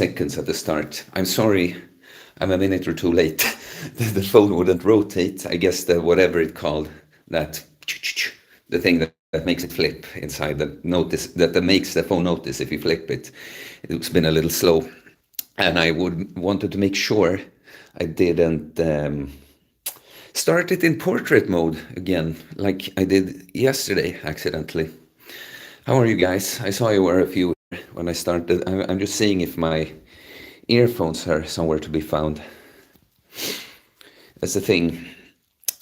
seconds at the start. I'm sorry, I'm a minute or two late. The phone wouldn't rotate. I guess the whatever it called, that the thing that makes it flip inside the notice, that makes the phone notice if you flip it. It's been a little slow. And I wanted to make sure I didn't start it in portrait mode again, like I did yesterday accidentally. How are you guys? I saw you were a few when I started. I'm just seeing if my earphones are somewhere to be found. That's the thing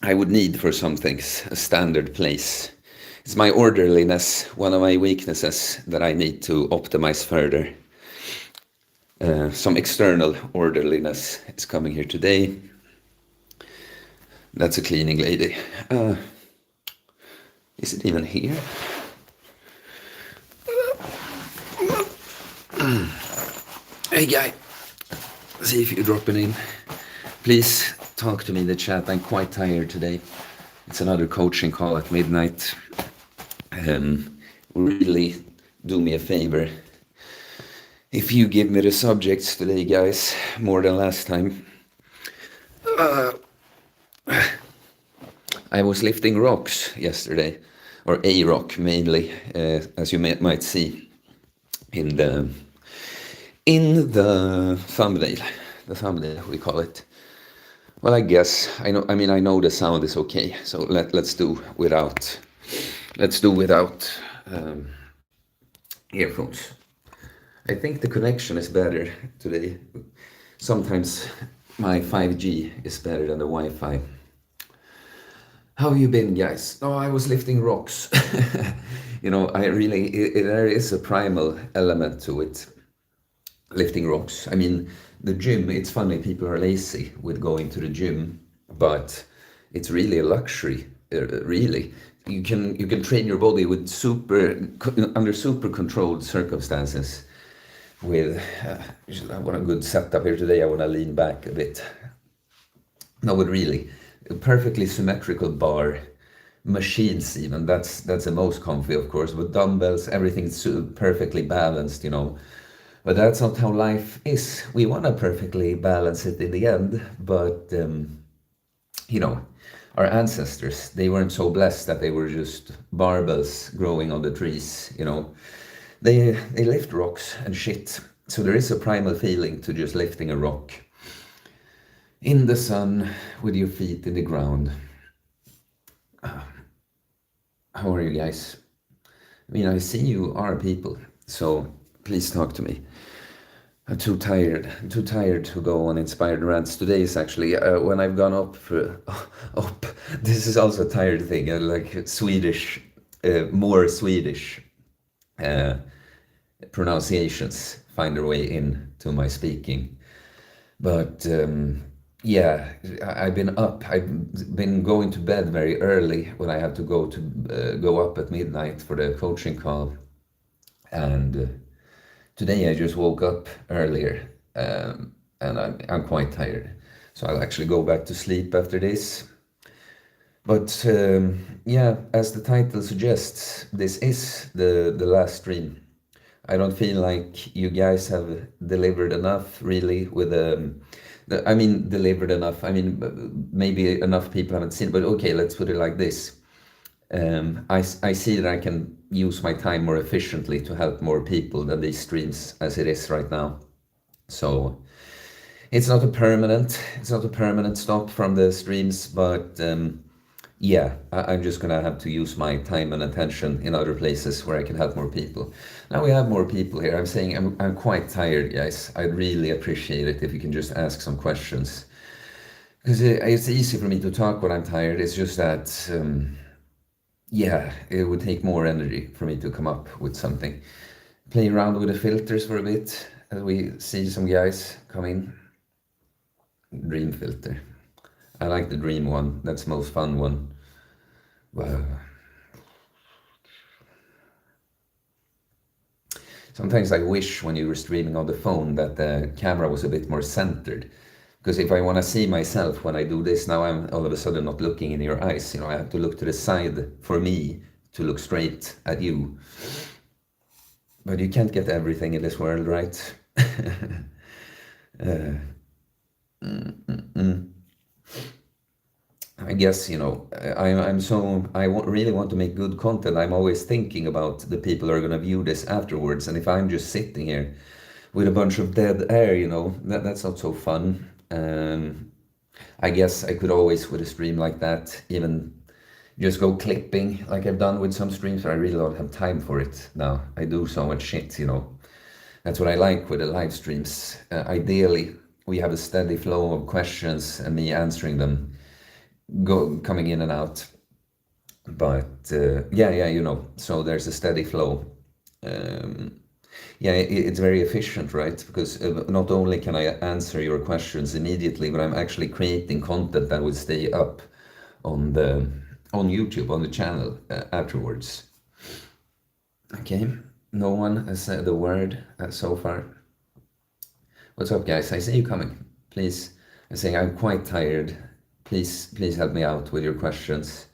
I would need for some things, a standard place. It's my orderliness, one of my weaknesses that I need to optimize further. Some external orderliness is coming here today. That's a cleaning lady. Is it even here? Hey guy, see if you're dropping in. Please talk to me in the chat. I'm quite tired today. It's another coaching call at midnight. Really do me a favor. If you give me the subjects today, guys, more than last time. I was lifting rocks yesterday, or a rock mainly, as you might see in the thumbnail. The thumbnail we call it. Well, I guess I know. I mean, I know the sound is okay, so let's do without. Let's do without earphones. I think the connection is better today. Sometimes my 5G is better than the Wi-Fi. How have you been, guys? Oh, I was lifting rocks. You know, there is a primal element to it. Lifting rocks. I mean, the gym, it's funny, people are lazy with going to the gym, but it's really a luxury, really. You can train your body with under super controlled circumstances. I want a good setup here today. I want to lean back a bit. No, but really, a perfectly symmetrical bar, machines even. That's the most comfy, of course. But dumbbells, everything's perfectly balanced, you know. But that's not how life is. We want to perfectly balance it in the end, but you know, our ancestors, they weren't so blessed that they were just barbells growing on the trees, you know. They lift rocks and shit. So there is a primal feeling to just lifting a rock in the sun with your feet in the ground. How are you guys? I mean, I see you are people, so please talk to me. I'm too tired to go on inspired rants. Today is actually when I've gone up. This is also a tired thing, like Swedish, more Swedish pronunciations find their way into my speaking. But yeah, I've been up. I've been going to bed very early when I have to go up at midnight for the coaching call, and today I just woke up earlier, and I'm quite tired, so I'll actually go back to sleep after this. But yeah, as the title suggests, this is the last stream. I don't feel like you guys have delivered enough, really, with I mean, delivered enough. I mean, maybe enough people haven't seen it, but okay, let's put it like this. I see that I can use my time more efficiently to help more people than these streams as it is right now. So it's not a permanent stop from the streams, but yeah, I'm just gonna have to use my time and attention in other places where I can help more people. Now we have more people here. I'm saying I'm quite tired, guys. I'd really appreciate it if you can just ask some questions, because it's easy for me to talk when I'm tired. It's just that yeah, it would take more energy for me to come up with something. Play around with the filters for a bit as we see some guys come in. Dream filter. I like the dream one. That's the most fun one. Wow. Sometimes I wish when you were streaming on the phone that the camera was a bit more centered. Because if I want to see myself when I do this, now I'm all of a sudden not looking in your eyes. You know, I have to look to the side for me to look straight at you. But you can't get everything in this world, right? uh, mm. I guess, really want to make good content. I'm always thinking about the people who are going to view this afterwards. And if I'm just sitting here with a bunch of dead air, that's not so fun. I guess I could always, with a stream like that, even just go clipping like I've done with some streams, but I really don't have time for it now. I do so much shit. That's what I like with the live streams. Ideally, we have a steady flow of questions and me answering them, coming in and out. But so there's a steady flow. Yeah, it's very efficient, right? Because not only can I answer your questions immediately, but I'm actually creating content that will stay up on YouTube, on the channel afterwards. Okay, no one has said a word so far. What's up, guys? I see you coming. Please, I'm saying I'm quite tired. Please help me out with your questions.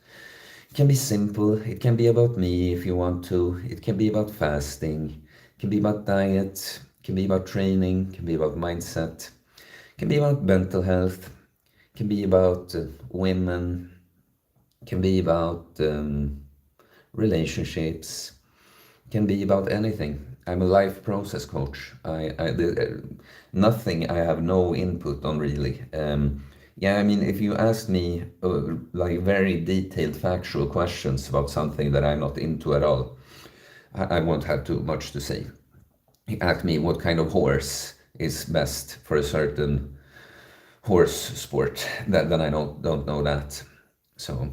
It can be simple. It can be about me if you want to. It can be about fasting. It can be about diet. It can be about training. It can be about mindset. It can be about mental health. It can be about women. It can be about relationships. It can be about anything. I'm a life process coach. Nothing I have no input on really. Yeah, I mean, if you ask me like very detailed factual questions about something that I'm not into at all, I won't have too much to say. You ask me what kind of horse is best for a certain horse sport, then I don't know that. So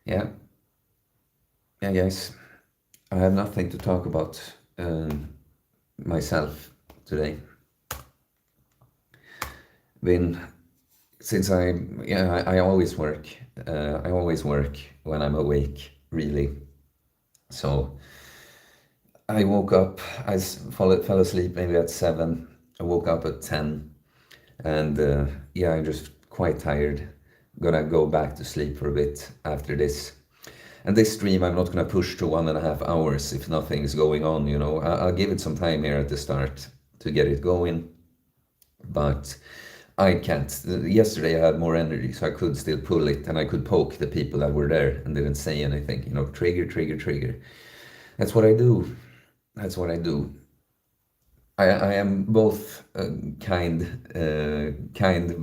yeah, guys, I have nothing to talk about myself today. Been since I always work. I always work when I'm awake, really. So I woke up. Fell asleep maybe at 7. I woke up at 10, and I'm just quite tired. Gonna go back to sleep for a bit after this. And this stream, I'm not gonna push to 1.5 hours if nothing's going on. I'll give it some time here at the start to get it going, but I can't. Yesterday I had more energy, so I could still pull it, and I could poke the people that were there and didn't say anything. Trigger, trigger, trigger. That's what I do. That's what I do. I am both a kind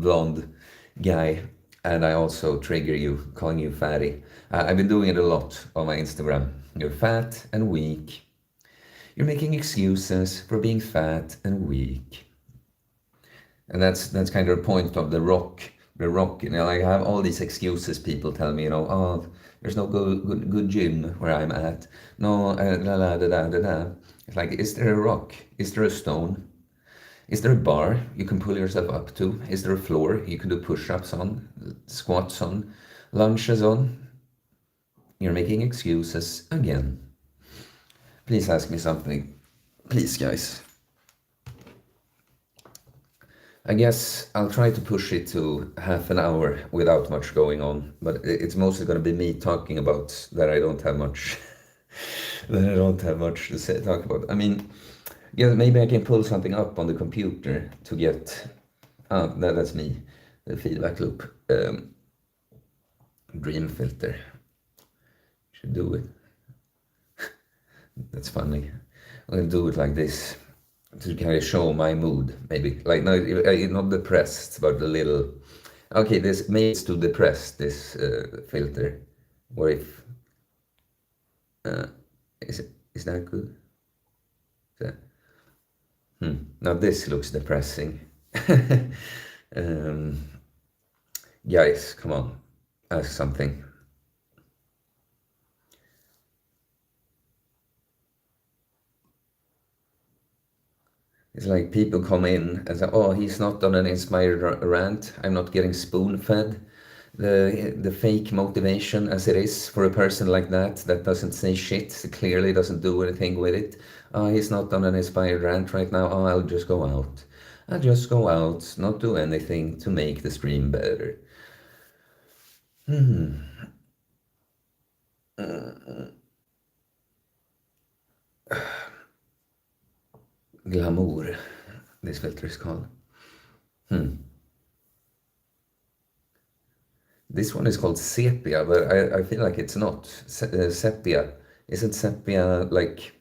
blonde guy, and I also trigger you, calling you fatty. I've been doing it a lot on my Instagram. You're fat and weak. You're making excuses for being fat and weak. And that's kind of the point of the rock. The rock, I have all these excuses. People tell me, oh, there's no good gym where I'm at. No, It's like, is there a rock? Is there a stone? Is there a bar you can pull yourself up to? Is there a floor you can do push-ups on, squats on, lunges on? You're making excuses again. Please ask me something. Please, guys. I guess I'll try to push it to half an hour without much going on, but it's mostly going to be me talking about that I don't have much to talk about. I mean, yeah, maybe I can pull something up on the computer to get. That's me, the feedback loop. Dream filter. Should do it. That's funny. I'm gonna do it like this to kind of show my mood, maybe. Like, no, not depressed, but a little. Okay, this maybe it's too depressed, this filter. Or if is that good? Is that, now this looks depressing. Guys, come on, ask something. It's like people come in and say, "Oh, he's not on an inspired rant. I'm not getting spoon-fed the fake motivation as it is for a person like that doesn't say shit, clearly doesn't do anything with it. Oh, he's not on an inspired rant right now. Oh, I'll just go out. I'll just go out, not do anything to make the stream better." Glamour, this filter is called. This one is called sepia, but I feel like it's not. Sepia. Isn't sepia like,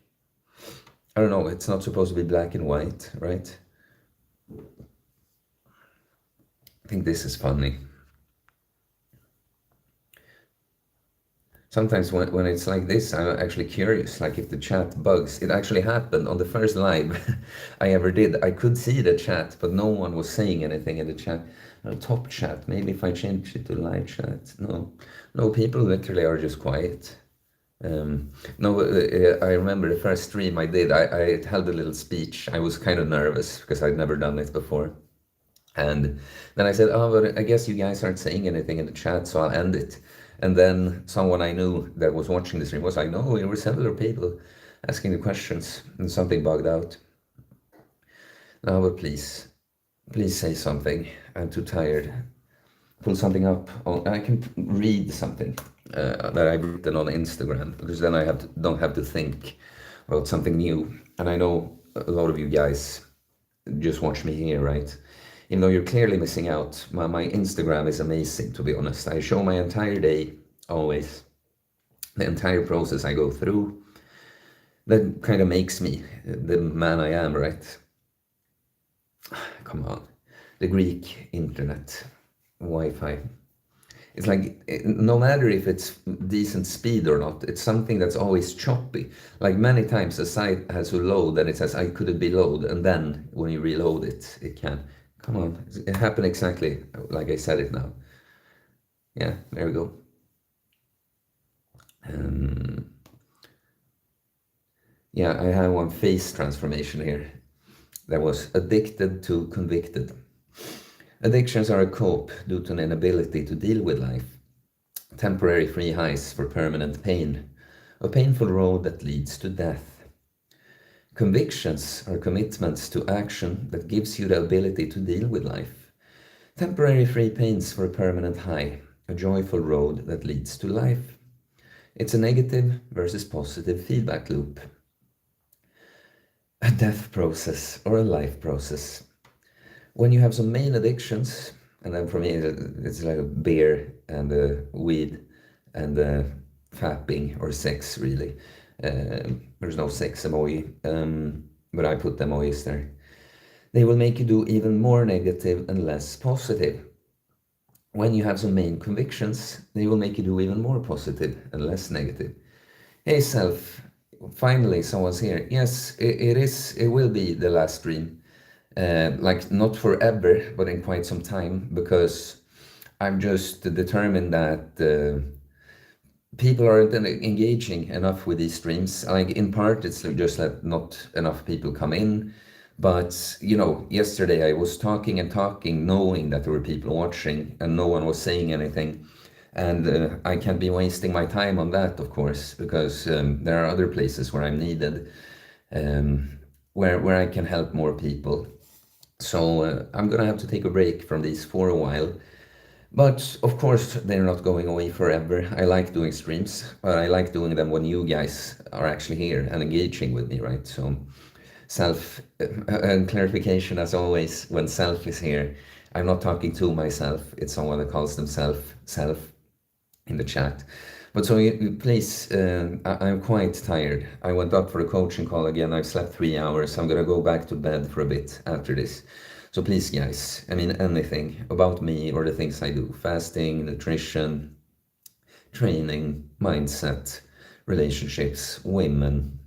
I don't know, it's not supposed to be black and white, right? I think this is funny. Sometimes when it's like this, I'm actually curious, like if the chat bugs. It actually happened on the first live I ever did. I could see the chat, but no one was saying anything in the chat. Top chat, maybe if I change it to live chat. No, people literally are just quiet. No, I remember the first stream I did, I held a little speech. I was kind of nervous because I'd never done it before. And then I said, oh, but I guess you guys aren't saying anything in the chat, so I'll end it. And then someone I knew that was watching the stream was like, no, there were several people asking the questions, and something bugged out. No, but please say something. I'm too tired. Pull something up. I can read something that I've written on Instagram, because then I don't have to think about something new. And I know a lot of you guys just watch me here, right? Even though you're clearly missing out, my Instagram is amazing, to be honest. I show my entire day, always. The entire process I go through. That kind of makes me the man I am, right? Come on. The Greek internet, Wi-Fi. It's like, no matter if it's decent speed or not, it's something that's always choppy. Like many times a site has to load and it says, I couldn't be load. And then when you reload it, it can. Come on, it happened exactly like I said it now. Yeah, there we go. Yeah, I have one face transformation here. That was addicted to convicted. Addictions are a cope due to an inability to deal with life. Temporary free highs for permanent pain. A painful road that leads to death. Convictions are commitments to action that gives you the ability to deal with life. Temporary free pains for a permanent high. A joyful road that leads to life. It's a negative versus positive feedback loop. A death process or a life process. When you have some main addictions, and then for me it's like a beer and a weed and a fapping or sex, really. There's no sex emoji, but I put emojis there. They will make you do even more negative and less positive. When you have some main convictions, they will make you do even more positive and less negative. Hey self, finally someone's here. Yes, it will be the last stream. Like not forever, but in quite some time, because I'm just determined that people aren't engaging enough with these streams. Like in part, it's just that not enough people come in. But you know, yesterday I was talking and talking, knowing that there were people watching, and no one was saying anything. And I can't be wasting my time on that, of course, because there are other places where I'm needed, where I can help more people. So I'm gonna have to take a break from these for a while. But of course, they're not going away forever. I like doing streams, but I like doing them when you guys are actually here and engaging with me, right? So self and clarification as always, when self is here, I'm not talking to myself. It's someone that calls themselves self in the chat. But so please, I'm quite tired. I went up for a coaching call again. I've slept 3 hours. I'm gonna go back to bed for a bit after this. So please, guys, I mean, anything about me or the things I do: fasting, nutrition, training, mindset, relationships, women,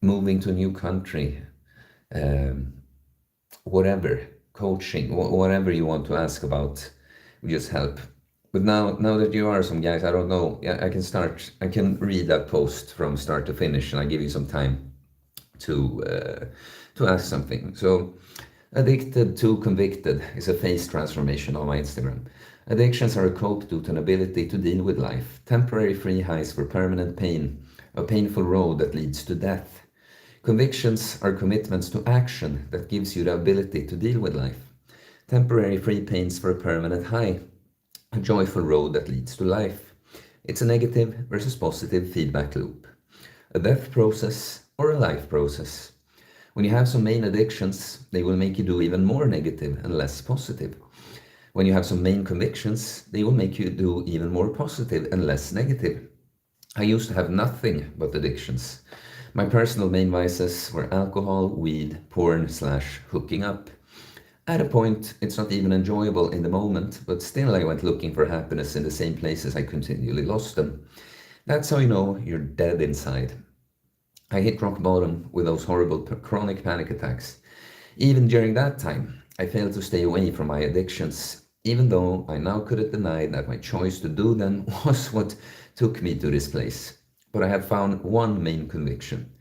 moving to a new country, whatever, coaching, whatever you want to ask about, we just help. But now that you are some guys, I don't know, I can start, I can read that post from start to finish, and I give you some time to ask something. So, addicted to convicted is a face transformation on my Instagram. Addictions are a cope due to an ability to deal with life. Temporary free highs for permanent pain. A painful road that leads to death. Convictions are commitments to action that gives you the ability to deal with life. Temporary free pains for a permanent high. A joyful road that leads to life. It's a negative versus positive feedback loop. A death process or a life process. When you have some main addictions, they will make you do even more negative and less positive. When you have some main convictions, they will make you do even more positive and less negative. I used to have nothing but addictions. My personal main vices were alcohol, weed, porn/hooking up. At a point, it's not even enjoyable in the moment, but still I went looking for happiness in the same places I continually lost them. That's how you know you're dead inside. I hit rock bottom with those horrible chronic panic attacks. Even during that time, I failed to stay away from my addictions, even though I now couldn't deny that my choice to do them was what took me to this place. But I have found one main conviction.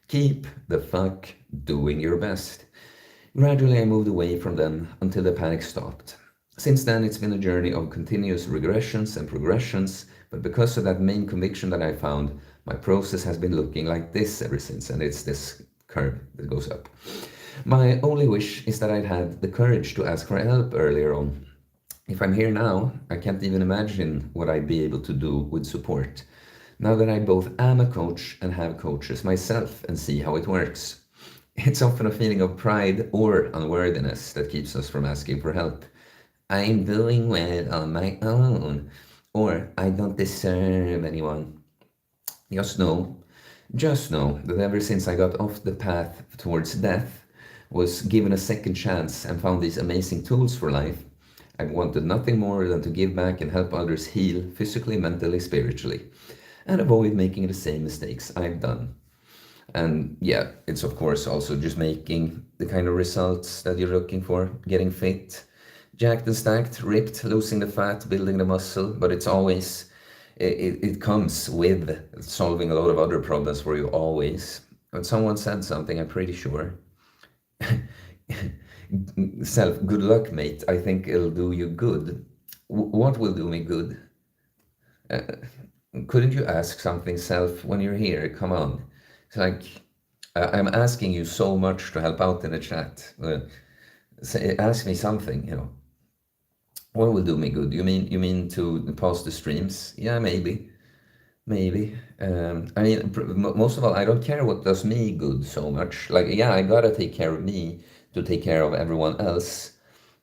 Keep the fuck doing your best. Gradually, I moved away from them until the panic stopped. Since then, it's been a journey of continuous regressions and progressions, but because of that main conviction that I found, my process has been looking like this ever since, and it's this curve that goes up. My only wish is that I'd had the courage to ask for help earlier on. If I'm here now, I can't even imagine what I'd be able to do with support. Now that I both am a coach and have coaches myself and see how it works. It's often a feeling of pride or unworthiness that keeps us from asking for help. I'm doing well on my own, or I don't deserve anyone. Just know, just know that ever since I got off the path towards death, was given a second chance and found these amazing tools for life, I've wanted nothing more than to give back and help others heal physically, mentally, spiritually, and avoid making the same mistakes I've done. And yeah, it's of course also just making the kind of results that you're looking for, getting fit, jacked and stacked, ripped, losing the fat, building the muscle, but it's always, it comes with solving a lot of other problems for you always. But someone said something, I'm pretty sure. Self, good luck, mate. I think it'll do you good. What will do me good? Uh, couldn't you ask something, self, when you're here? Come on. It's like, I'm asking you so much to help out in the chat. Ask me something, you know. What will do me good? You mean to pause the streams? Yeah, maybe. Maybe. I mean, most of all, I don't care what does me good so much. Like, yeah, I gotta take care of me to take care of everyone else.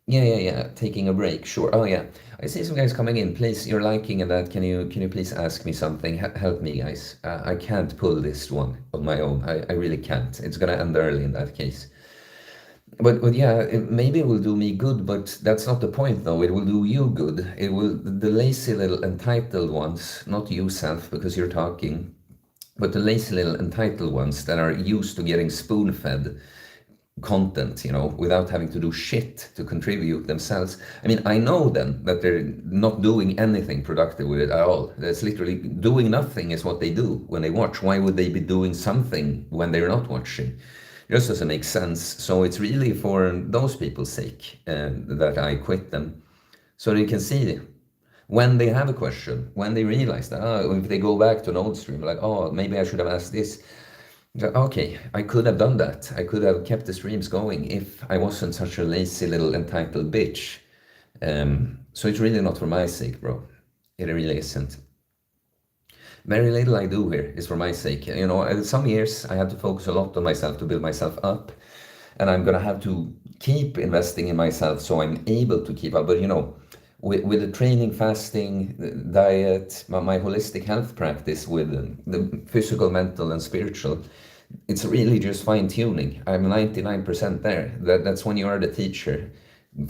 Yeah. Taking a break, sure. Oh yeah, I see some guys coming in. Please, you're liking and that. Can you please ask me something? Help me, guys. I can't pull this one on my own. I really can't. It's gonna end early in that case. But yeah, maybe it will do me good, but that's not the point though. It will do you good. It will, the lazy little entitled ones, not you self because you're talking, but the lazy little entitled ones that are used to getting spoon-fed content, you know, without having to do shit to contribute themselves. I mean, I know then that they're not doing anything productive with it at all. That's literally doing nothing is what they do when they watch. Why would they be doing something when they're not watching? It just doesn't make sense. So it's really for those people's sake that I quit them. So they can see when they have a question, when they realize that, oh, if they go back to an old stream, like, oh, maybe I should have asked this. Okay, I could have done that. I could have kept the streams going if I wasn't such a lazy little entitled bitch. So it's really not for my sake, bro. It really isn't. Very little I do here is for my sake. You know, some years I had to focus a lot on myself to build myself up, and I'm gonna have to keep investing in myself so I'm able to keep up. But you know, with the training, fasting, diet, my holistic health practice with the physical, mental, and spiritual, it's really just fine tuning. I'm 99% there. That's when you are the teacher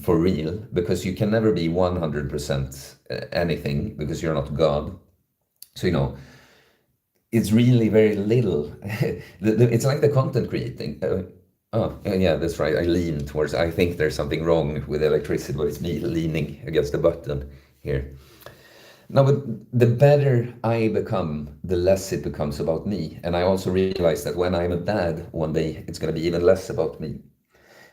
for real, because you can never be 100% anything because you're not God. So, you know, it's really very little. It's like the content creating. Oh, yeah, that's right. I lean towards, I think there's something wrong with electricity, but it's me leaning against the button here. No, but the better I become, the less it becomes about me. And I also realize that when I'm a dad, one day it's going to be even less about me.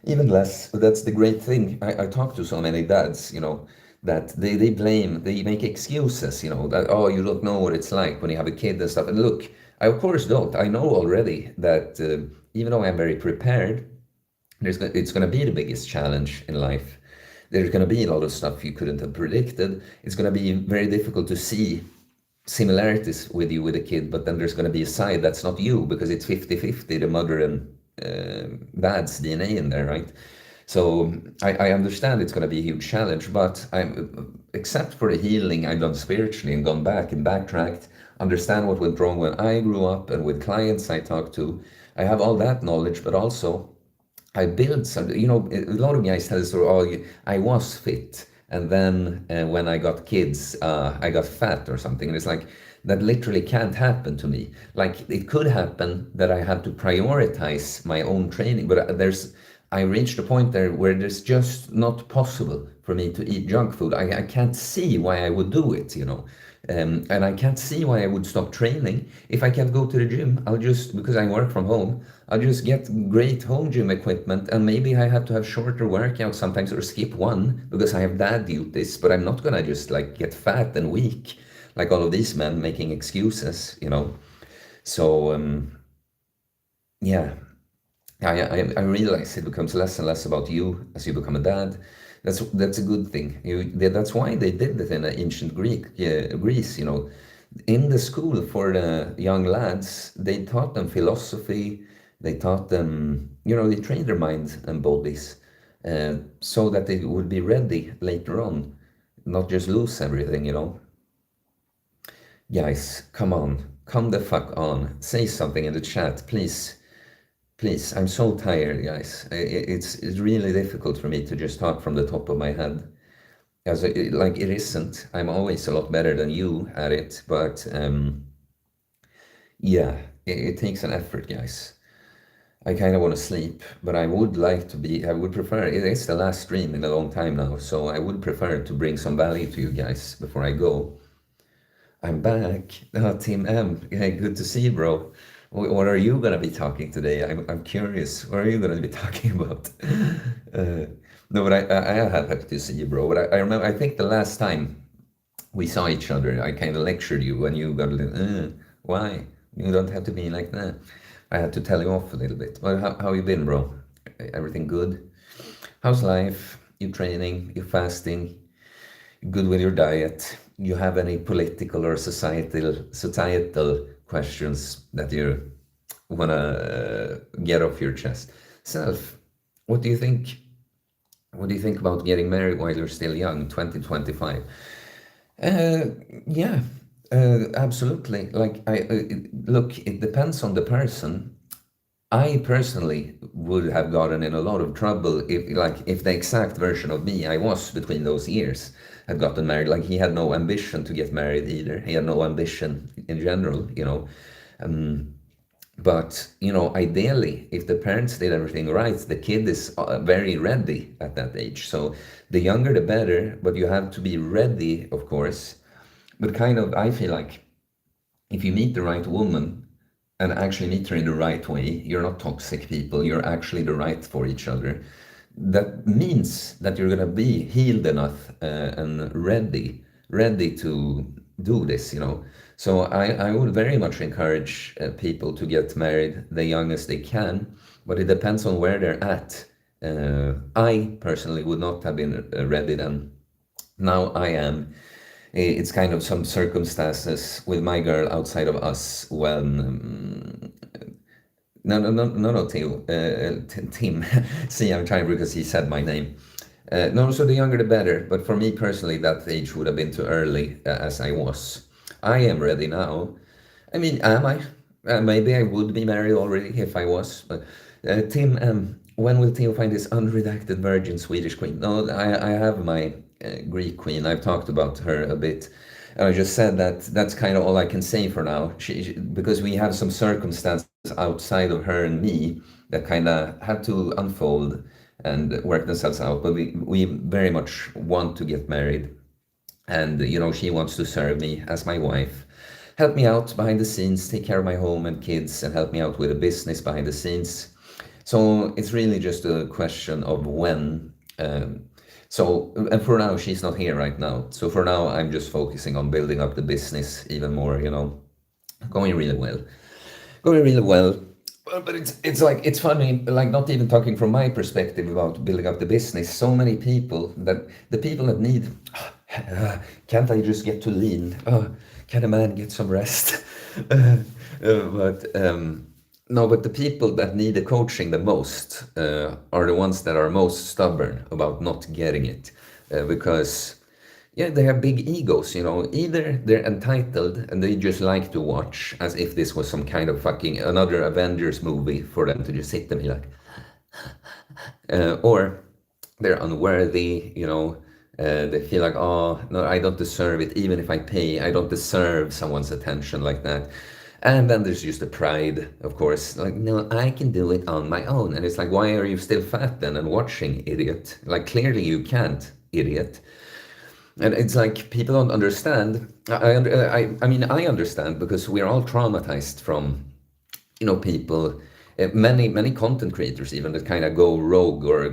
Even less. But that's the great thing. I talk to so many dads, you know, that they blame, they make excuses, you know, that, oh, you don't know what it's like when you have a kid and stuff. And look, I of course don't. I know already that even though I'm very prepared, it's going to be the biggest challenge in life. There's going to be a lot of stuff you couldn't have predicted. It's going to be very difficult to see similarities with you with a kid, but then there's going to be a side that's not you because it's 50-50, the mother and dad's DNA in there, right? So I understand it's going to be a huge challenge, but except for the healing I've done spiritually and gone back and backtracked, understand what went wrong when I grew up and with clients I talked to, I have all that knowledge, but also I built some, a lot of guys tell the story, oh, I was fit. And then when I got kids, I got fat or something. And it's like, that literally can't happen to me. Like, it could happen that I have to prioritize my own training, but I reached a point there where it's just not possible for me to eat junk food. I can't see why I would do it, and I can't see why I would stop training. If I can't go to the gym, I'll just, because I work from home, I'll just get great home gym equipment, and maybe I have to have shorter workouts sometimes or skip one because I have dad duties, but I'm not gonna just like get fat and weak like all of these men making excuses. So yeah, I realize it becomes less and less about you as you become a dad. That's a good thing. That's why they did it in ancient Greece. In the school for the young lads, they taught them philosophy. They taught them, they trained their minds and bodies so that they would be ready later on, not just lose everything. Guys, come on, come the fuck on. Say something in the chat, please. Please, I'm so tired, guys. It's really difficult for me to just talk from the top of my head. As like it isn't. I'm always a lot better than you at it, but yeah, it takes an effort, guys. I kind of want to sleep, but I would like to be. I would prefer. It's the last stream in a long time now, so I would prefer to bring some value to you guys before I go. I'm back. Team M. Yeah, good to see you, bro. What are you gonna be talking today? I'm curious. What are you gonna be talking about? No, but I am happy to see you, bro. But I remember. I think the last time we saw each other, I kind of lectured you, and you got a little. Why? You don't have to be like that. I had to tell you off a little bit. But how you been, bro? Everything good? How's life? You training? You fasting? Good with your diet? You have any political or societal questions that you want to get off your chest? Self, what do you think? What do you think about getting married while you're still young, 2025? Uh, yeah, absolutely. Like look, it depends on the person. I personally would have gotten in a lot of trouble if the exact version of me I was between those years had gotten married. Like he had no ambition to get married either. He had no ambition in general. But ideally, if the parents did everything right, the kid is very ready at that age. So the younger the better, but you have to be ready, of course. But kind of, I feel like if you meet the right woman and actually meet her in the right way, you're not toxic people, you're actually the right for each other. That means that you're gonna be healed enough and ready to do this. So I would very much encourage people to get married the youngest they can, but it depends on where they're at. I personally would not have been ready then. Now I am. It's kind of some circumstances with my girl outside of us when no, Theo, Tim. See, I'm trying because he said my name. No, so the younger the better. But for me personally, that age would have been too early as I was. I am ready now. I mean, am I? Maybe I would be married already if I was. But Tim, when will Theo find his unredacted virgin Swedish queen? No, I have my Greek queen. I've talked about her a bit. I just said that that's kind of all I can say for now. Because we have some circumstances outside of her and me that kind of have to unfold and work themselves out. But we very much want to get married. And, she wants to serve me as my wife, help me out behind the scenes, take care of my home and kids, and help me out with a business behind the scenes. So it's really just a question of when. And for now, she's not here right now. So for now, I'm just focusing on building up the business even more, going really well. Going really well. But it's funny, like not even talking from my perspective about building up the business. So many people the people that need, can't I just get to lean? Can a man get some rest? But No, but the people that need the coaching the most are the ones that are most stubborn about not getting it. Because, yeah, they have big egos, you know. Either they're entitled and they just like to watch as if this was some kind of fucking another Avengers movie for them to just sit and be like, or they're unworthy, you know. They feel like, oh, no, I don't deserve it. Even if I pay, I don't deserve someone's attention like that. And then there's just the pride, of course. Like, no, I can do it on my own. And it's like, why are you still fat then and watching, idiot? Like, clearly you can't, idiot. And it's like people don't understand. I mean, I understand because we're all traumatized from, you know, people, many content creators even that kind of go rogue or,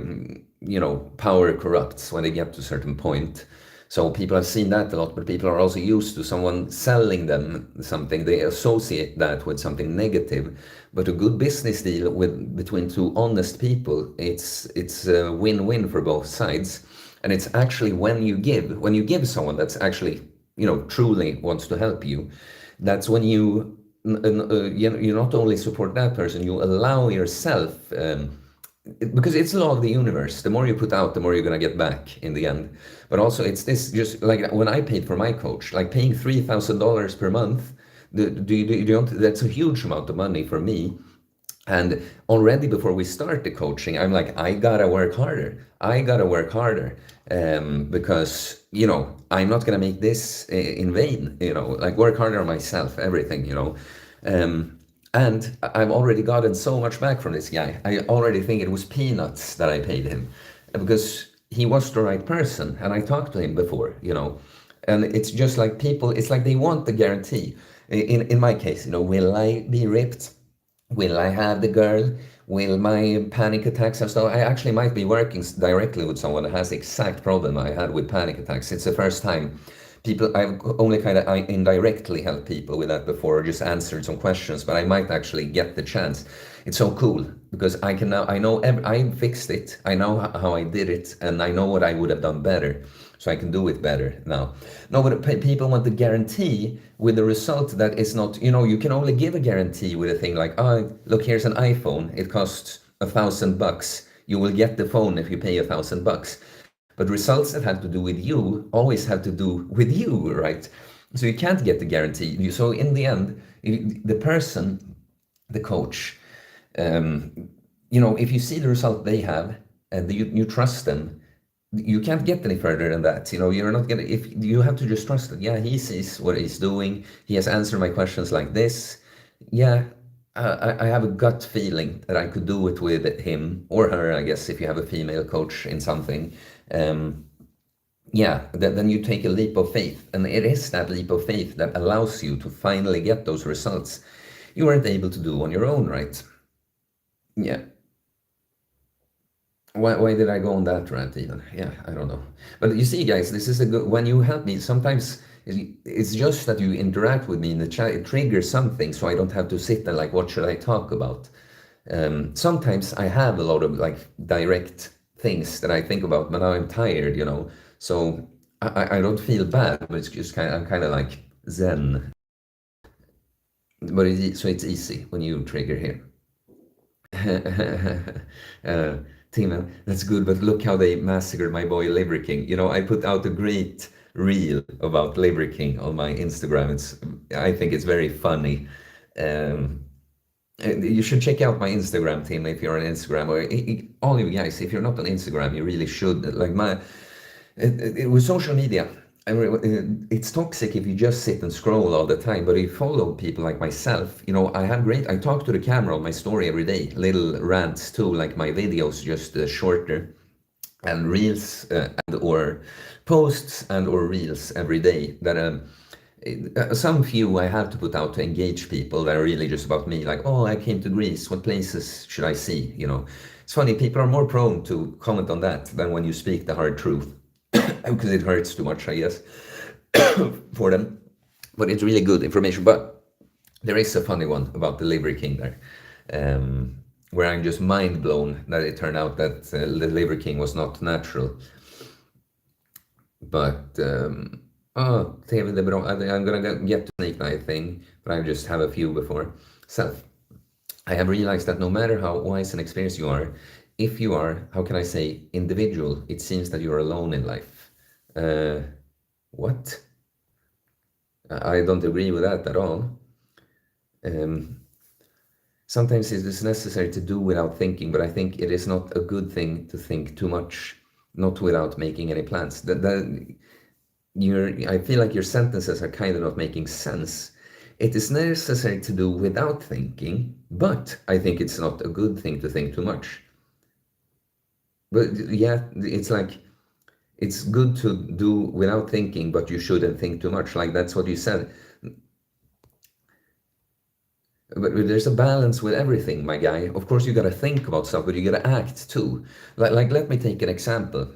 you know, power corrupts when they get to a certain point. So people have seen that a lot, but people are also used to someone selling them something. They associate that with something negative. But a good business deal with between two honest people, it's a win-win for both sides. And it's actually when you give someone that's actually, you know, truly wants to help you, that's when you not only support that person, you allow yourself, because it's law of the universe. The more you put out, the more you're gonna get back in the end. But also, it's this just like when I paid for my coach, like paying $3,000 per month. You don't, that's a huge amount of money for me. And already before we start the coaching, I'm like, I gotta work harder. I gotta work harder, because, you know, I'm not gonna make this in vain. You know, like work harder on myself, everything. You know, and I've already gotten so much back from this guy. I already think it was peanuts that I paid him, because he was the right person, and I talked to him before. You know, and it's just like people. It's like they want the guarantee. In my case, you know, will I be ripped? Will I have the girl? Will my panic attacks and stuff? I actually might be working directly with someone that has the exact problem I had with panic attacks. It's the first time I've only kind of I indirectly helped people with that before, or just answered some questions, but I might actually get the chance. It's so cool because I can now, I know, I fixed it. I know how I did it, and I know what I would have done better. So I can do it better now. No, but people want the guarantee with the result that is not, you know, you can only give a guarantee with a thing like, oh, look, here's an iPhone. It costs $1,000. You will get the phone if you pay $1,000. But results that have to do with you always have to do with you, right? So you can't get the guarantee. So in the end, the person, the coach, you know, if you see the result they have and you trust them, you can't get any further than that. You know, you're not gonna, if you have to just trust that, yeah, he sees what he's doing. He has answered my questions like this. Yeah, I have a gut feeling that I could do it with him or her, I guess, if you have a female coach in something. Um, yeah, then you take a leap of faith. And it is that leap of faith that allows you to finally get those results you weren't able to do on your own, right? Yeah. Why did I go on that rant even? Yeah, I don't know. But you see, guys, this is a good, when you help me, sometimes it's just that you interact with me in the chat, it triggers something so I don't have to sit there like, what should I talk about? Sometimes I have a lot of like direct things that I think about, but now I'm tired, you know. So I don't feel bad, but it's just kind of, I'm kind of like zen. But so it's easy when you trigger here. uh, Tim, that's good, but look how they massacred my boy Liver King. You know, I put out a great reel about Liver King on my Instagram. I think it's very funny. Um, you should check out my Instagram, Tim, if you're on Instagram, or all you guys, if you're not on Instagram, you really should. Like with social media, it's toxic if you just sit and scroll all the time. But if you follow people like myself, you know, I talk to the camera on my story every day, little rants too, like my videos, just shorter, and reels and or posts and or reels every day that some few I have to put out to engage people that are really just about me, like, oh, I came to Greece, what places should I see? You know, it's funny, people are more prone to comment on that than when you speak the hard truth, because it hurts too much, I guess, for them. But it's really good information. But there is a funny one about the Liver King there, where I'm just mind blown that it turned out that the Liver King was not natural. But oh, TV LeBron, I'm gonna get to Snake Night thing, but I just have a few before. Self. I have realized that no matter how wise and experienced you are, if you are, how can I say, individual, it seems that you're alone in life. Uh, what? I don't agree with that at all. Um, Sometimes it is necessary to do without thinking, but I think it is not a good thing to think too much, not without making any plans. I feel like your sentences are kind of not making sense. It is necessary to do without thinking, but I think it's not a good thing to think too much. But yeah, it's like it's good to do without thinking, but you shouldn't think too much. Like that's what you said. But there's a balance with everything, my guy. Of course, you gotta think about stuff, but you gotta act too. Like let me take an example.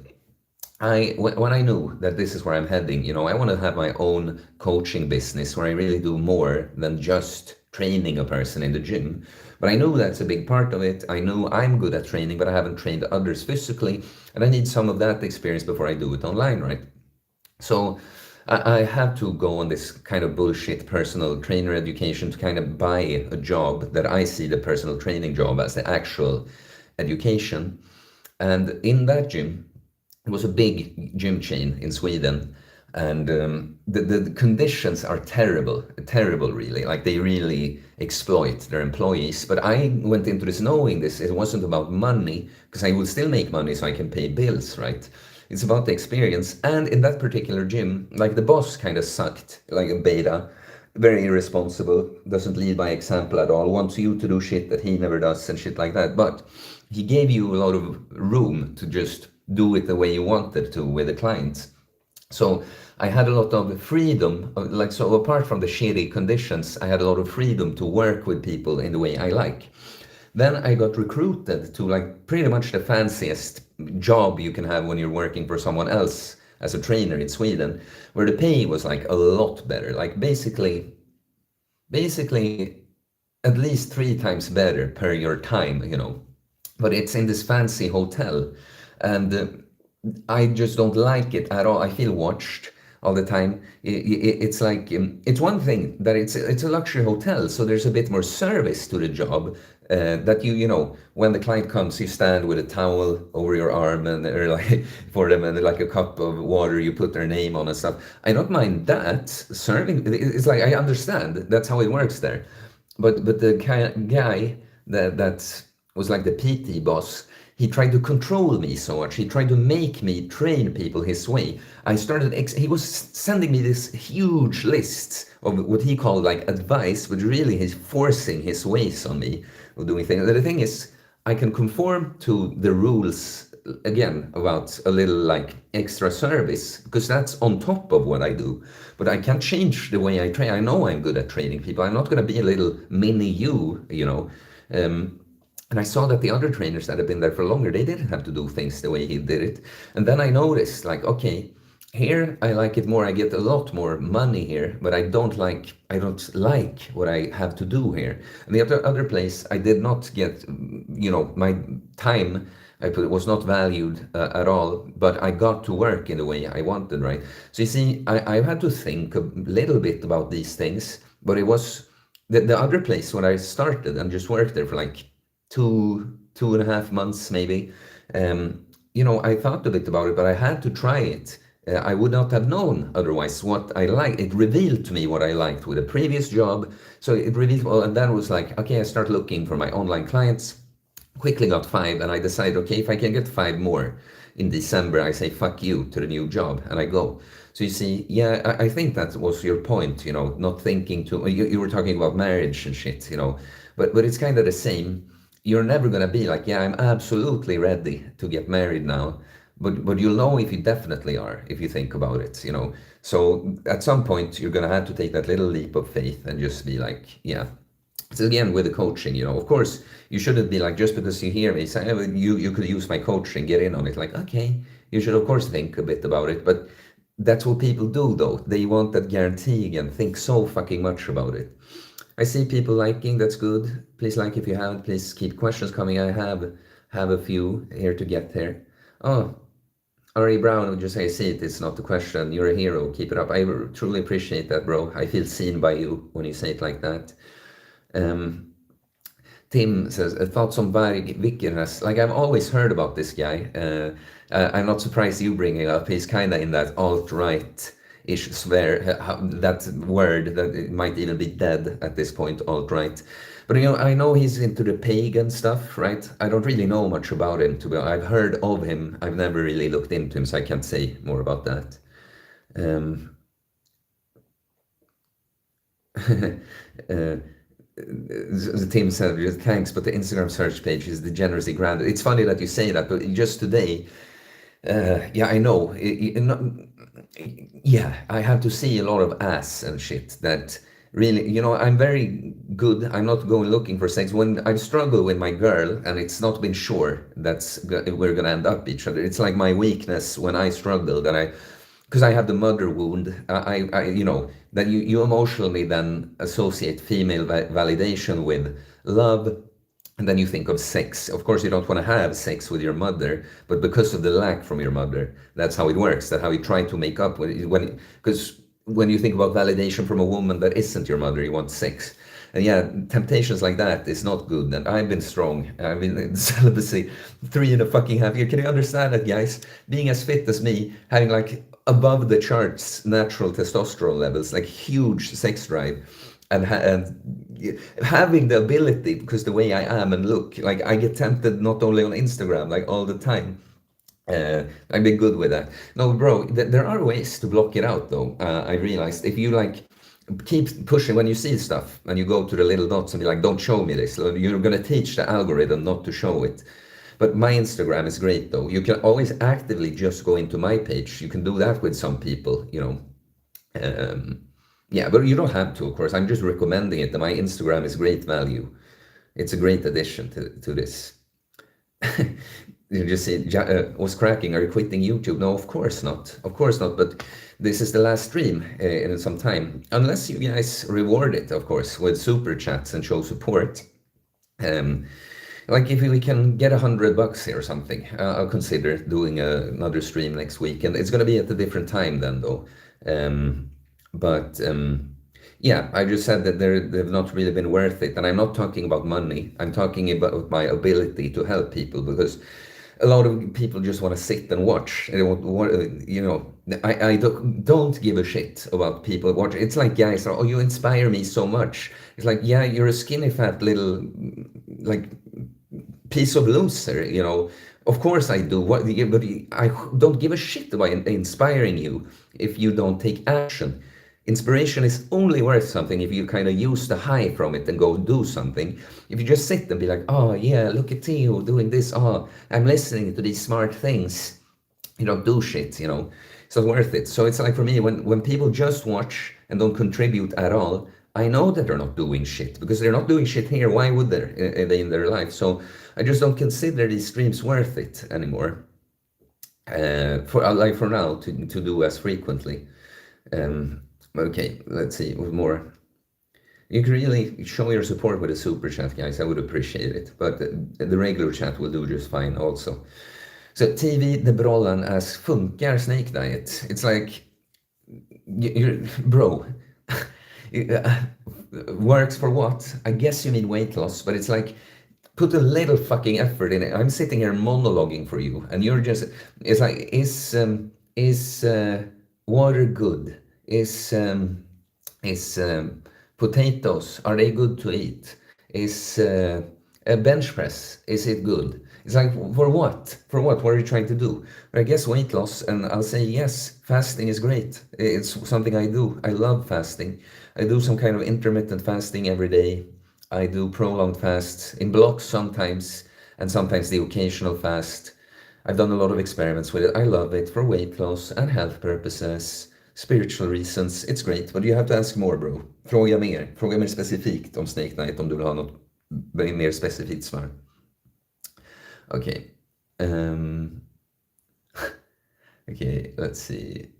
When I knew that this is where I'm heading, I want to have my own coaching business where I really do more than just training a person in the gym. But I know that's a big part of it. I know I'm good at training, but I haven't trained others physically, and I need some of that experience before I do it online, right? So I had to go on this kind of bullshit personal trainer education to kind of buy a job that I see the personal training job as the actual education. And in that gym, it was a big gym chain in Sweden, and the conditions are terrible, terrible, really. Like they really exploit their employees. But I went into this knowing this. It wasn't about money, because I will still make money so I can pay bills, right? It's about the experience. And in that particular gym, like the boss kind of sucked, like a beta, very irresponsible, doesn't lead by example at all, wants you to do shit that he never does and shit like that. But he gave you a lot of room to just do it the way you wanted to with the clients. So I had a lot of freedom, like, so apart from the shitty conditions, I had a lot of freedom to work with people in the way I like. Then I got recruited to like pretty much the fanciest job you can have when you're working for someone else as a trainer in Sweden, where the pay was like a lot better. Like basically at least 3 times better per your time. But it's in this fancy hotel, and I just don't like it at all. I feel watched all the time. It's like it's one thing that it's a luxury hotel, so there's a bit more service to the job. That when the client comes, you stand with a towel over your arm and or like for them, and like a cup of water, you put their name on and stuff. I don't mind that serving. It's like I understand that's how it works there, but the guy that was like the PT boss, he tried to control me so much. He tried to make me train people his way. He was sending me this huge list of what he called like advice, but really he's forcing his ways on me of doing things. The thing is, I can conform to the rules again about a little like extra service because that's on top of what I do. But I can't change the way I train. I know I'm good at training people. I'm not going to be a little mini you. And I saw that the other trainers that had been there for longer, they didn't have to do things the way he did it. And then I noticed, like, okay, here I like it more. I get a lot more money here, but I don't like what I have to do here. And the other place, I did not get, my time I put was not valued at all. But I got to work in the way I wanted, right? So you see, I had to think a little bit about these things, but it was the other place when I started and just worked there for like 2.5 months maybe. I thought a bit about it, but I had to try it. I would not have known otherwise what I liked. It revealed to me what I liked with a previous job. So it revealed, well, and then was like, okay, I start looking for my online clients. Quickly got 5, and I decided, okay, if I can get 5 more in December, I say fuck you to the new job, and I go. So you see, yeah, I think that was your point, not thinking too. You were talking about marriage and shit, but it's kind of the same. You're never gonna be like, yeah, I'm absolutely ready to get married now, but you'll know if you definitely are, if you think about it. So at some point, you're gonna have to take that little leap of faith and just be like, yeah. So again, with the coaching, of course, you shouldn't be like, just because you hear me say, "Oh, you could use my coaching, get in on it." Like, okay, you should of course think a bit about it, but that's what people do, though. They want that guarantee again, think so fucking much about it. I see people liking, that's good. Please like if you haven't, please keep questions coming. I have a few here to get there. Oh, Ari Brown would just say, see it, it's not the question. You're a hero, keep it up. I truly appreciate that, bro. I feel seen by you when you say it like that. Um, Tim says, thoughts on Varg Vikernes. Like, I've always heard about this guy. I'm not surprised you bring it up. He's kind of in that alt-right-ish sphere, that word that it might even be dead at this point, alt-right. But I know he's into the pagan stuff, right? I don't really know much about him. I've heard of him. I've never really looked into him, so I can't say more about that. Um, uh, the team said, thanks, but the Instagram search page is degeneracy granted. It's funny that you say that, but just today, yeah, I know. Yeah, I have to see a lot of ass and shit that really, I'm very good. I'm not going looking for sex. When I've struggled with my girl and it's not been sure we're gonna end up each other. It's like my weakness when I struggle that because I have the mother wound. That you emotionally then associate female validation with love, and then you think of sex. Of course, you don't want to have sex with your mother, but because of the lack from your mother, that's how it works. That's how you try to make up because when you think about validation from a woman that isn't your mother, you want sex. And yeah, temptations like that is not good. And I've been strong. I've been in celibacy 3.5 years. Can you understand that, guys? Being as fit as me, having like above the charts natural testosterone levels, like huge sex drive, and having the ability, because the way I am and look, like I get tempted not only on Instagram, like all the time. I've been good with that. No, bro, there are ways to block it out, though. I realized if you like keep pushing when you see stuff and you go to the little dots and be like, don't show me this. You're going to teach the algorithm not to show it. But my Instagram is great, though. You can always actively just go into my page. You can do that with some people, yeah, but you don't have to, of course. I'm just recommending it. My Instagram is great value. It's a great addition to this. You just say, was cracking, are you quitting YouTube? No, of course not. Of course not. But this is the last stream in some time. Unless you guys reward it, of course, with super chats and show support. Like if we can get $100 here or something, I'll consider doing another stream next week. And it's going to be at a different time then, though. Yeah, I just said that they've not really been worth it. And I'm not talking about money. I'm talking about my ability to help people, because a lot of people just want to sit and watch. They I don't give a shit about people watching. It's like, guys, oh, you inspire me so much. It's like, yeah, you're a skinny fat little like piece of loser, Of course I do. But I don't give a shit about inspiring you if you don't take action. Inspiration is only worth something if you kind of use the high from it and go do something. If you just sit and be like, oh yeah, look at Theo doing this. Oh, I'm listening to these smart things. You don't do shit, It's not worth it. So it's like for me, when people just watch and don't contribute at all, I know that they're not doing shit, because they're not doing shit here. Why would they in their life? So I just don't consider these streams worth it anymore. For now to do as frequently. Okay, let's see with more. You can really show your support with a super chat, guys. I would appreciate it. But the regular chat will do just fine also. So TV De Brollan asks, funkar Snake Diet? It's like, bro, works for what? I guess you mean weight loss, but it's like, put a little fucking effort in it. I'm sitting here monologuing for you, and you're just, it's like, is water good? Is potatoes, are they good to eat? Is a bench press, is it good? It's like, for what? For what? What are you trying to do? I guess weight loss, and I'll say yes, fasting is great. It's something I do. I love fasting. I do some kind of intermittent fasting every day. I do prolonged fasts in blocks sometimes, and sometimes the occasional fast. I've done a lot of experiments with it. I love it for weight loss and health purposes. Spiritual reasons, it's great, but you have to ask more, bro. Fråga mer specifikt om Snake Night om du vill ha något mer specifikt svar. Okay. Okay, let's see.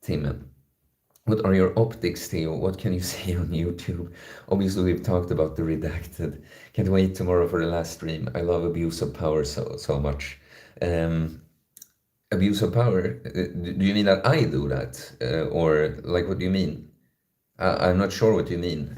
Timon, what are your optics, Theo? What can you say on YouTube? Obviously, we've talked about the redacted. Can't wait tomorrow for the last stream. I love abuse of power so much. Abuse of power? Do you mean that I do that? Or like, what do you mean? I'm not sure what you mean.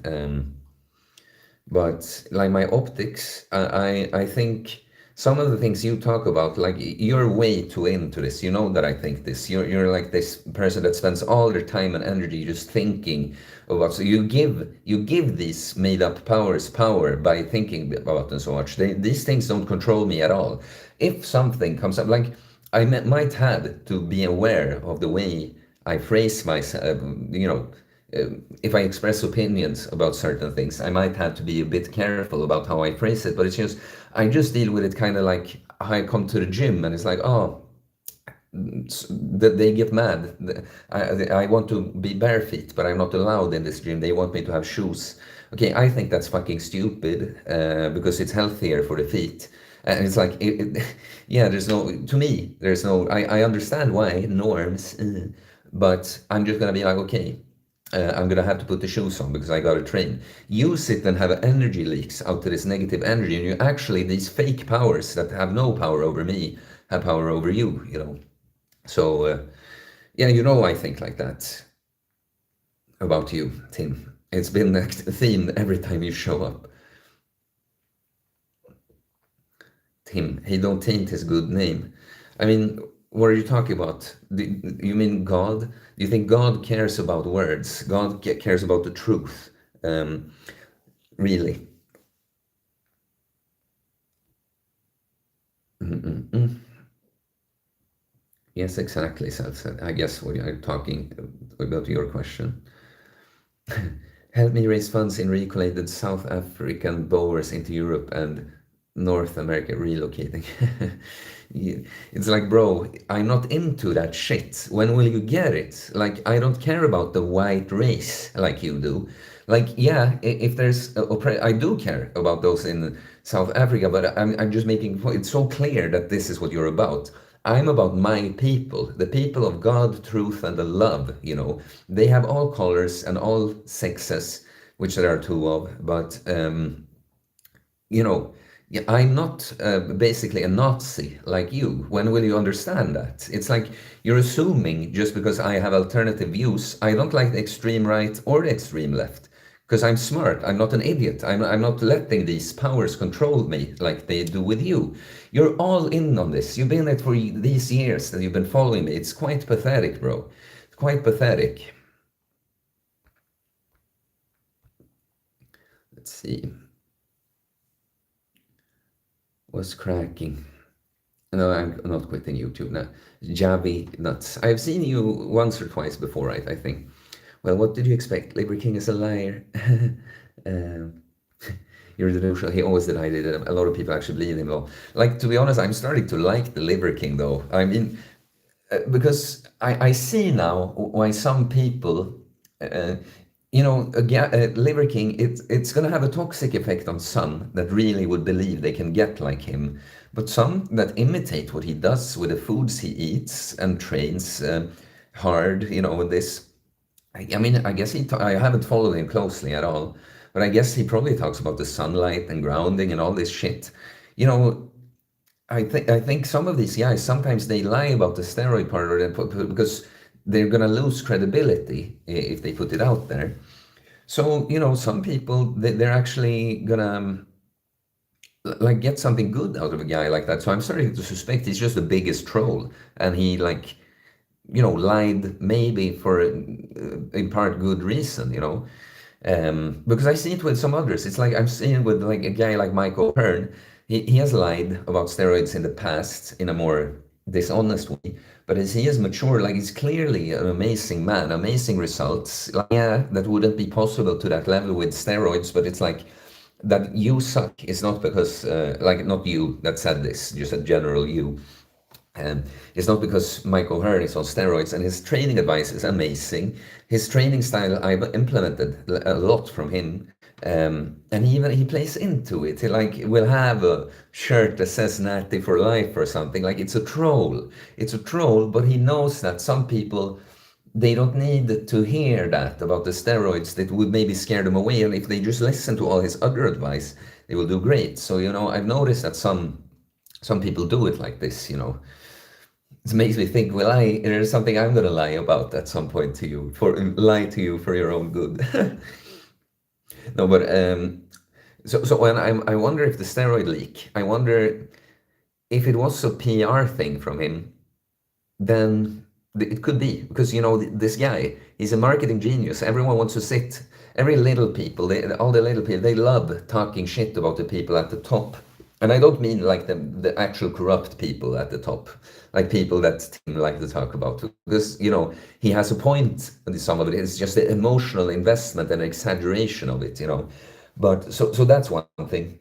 But like my optics, I think some of the things you talk about, like you're way too into this. You know that I think this. You're like this person that spends all their time and energy just thinking about. So you give these made up powers power by thinking about them so much. These things don't control me at all. If something comes up, like might have to be aware of the way I phrase myself. If I express opinions about certain things, I might have to be a bit careful about how I phrase it. But it's just, I just deal with it kind of like how I come to the gym and it's like, oh, that they get mad. I want to be bare feet, but I'm not allowed in this gym. They want me to have shoes. Okay, I think that's fucking stupid because it's healthier for the feet. And it's like, yeah, to me, I understand why norms, but I'm just gonna be like, okay, I'm gonna have to put the shoes on because I gotta train. You sit and have energy leaks out to this negative energy, and you actually, these fake powers that have no power over me have power over you. So, yeah, I think like that about you, Tim. It's been a theme every time you show up. Tim, he don't taint his good name. I mean, what are you talking about? You mean God? Do you think God cares about words? God cares about the truth. Um, really. Mm-mm-mm. Yes, exactly. So I guess what you're talking about your question. Help me raise funds in recollected South African Boers into Europe and North America relocating. It's like, bro, I'm not into that shit. When will you get it? Like, I don't care about the white race like you do. Like, yeah, if there's, I do care about those in South Africa, but I'm just making it's so clear that this is what you're about. I'm about my people, the people of God, truth, and the love. They have all colors and all sexes, which there are two of, but you know, yeah, I'm not basically a Nazi like you. When will you understand that? It's like you're assuming just because I have alternative views, I don't like the extreme right or the extreme left. Because I'm smart, I'm not an idiot. I'm not letting these powers control me like they do with you. You're all in on this. You've been in it for these years that you've been following me. It's quite pathetic, bro. It's quite pathetic. Let's see. What's cracking? No, I'm not quitting YouTube now. Javi nuts. I've seen you once or twice before, I think. Well, what did you expect? Liver King is a liar. um, you're delusional. He always denied it. A lot of people actually believe him, though. Like, to be honest, I'm starting to like the Liver King, though. I mean, because I see now why some people, uh, Liver King, it's going to have a toxic effect on some that really would believe they can get like him, but some that imitate what he does with the foods he eats and trains hard, with this. I mean, I guess I haven't followed him closely at all, but I guess he probably talks about the sunlight and grounding and all this shit. You know, I think some of these guys sometimes they lie about the steroid part of it because they're gonna lose credibility if they put it out there. So some people they're actually gonna like get something good out of a guy like that. So I'm starting to suspect he's just the biggest troll, and he like lied maybe for in part good reason. Because I see it with some others. It's like I'm seeing with like a guy like Michael Hearn. He has lied about steroids in the past in a more dishonest way, but as he has matured, like he's clearly an amazing man, amazing results. Like, yeah, that wouldn't be possible to that level with steroids, but it's like that you suck is not because like not you that said this, just a general you. It's not because Michael Hearn is on steroids and his training advice is amazing. His training style, I've implemented a lot from him. And he plays into it. He like will have a shirt that says Natty for life or something. Like it's a troll. It's a troll, but he knows that some people they don't need to hear that about the steroids that would maybe scare them away. And if they just listen to all his other advice, they will do great. So, I've noticed that some people do it like this. It makes me think, there's something I'm gonna lie about at some point to you, lie to you for your own good. No, but So when I wonder if the steroid leak, I wonder if it was a PR thing from him, then it could be because this guy, he's a marketing genius. Everyone wants to sit. Every little people, all the little people, they love talking shit about the people at the top. And I don't mean like the actual corrupt people at the top, like people that Tim like to talk about. Because he has a point. And some of it is just the emotional investment and exaggeration of it. But so that's one thing.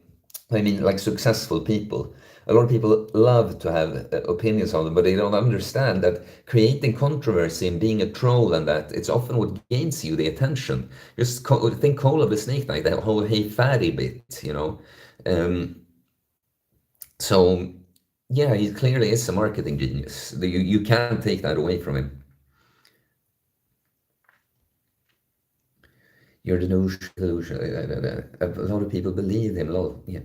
I mean, like successful people. A lot of people love to have opinions on them, but they don't understand that creating controversy and being a troll and that it's often what gains you the attention. Just think Cole of the Snake Night, that whole "Hey Fatty" bit. Um, so yeah, he clearly is a marketing genius. You can't take that away from him. You're the delusion. A lot of people believe him. Yeah.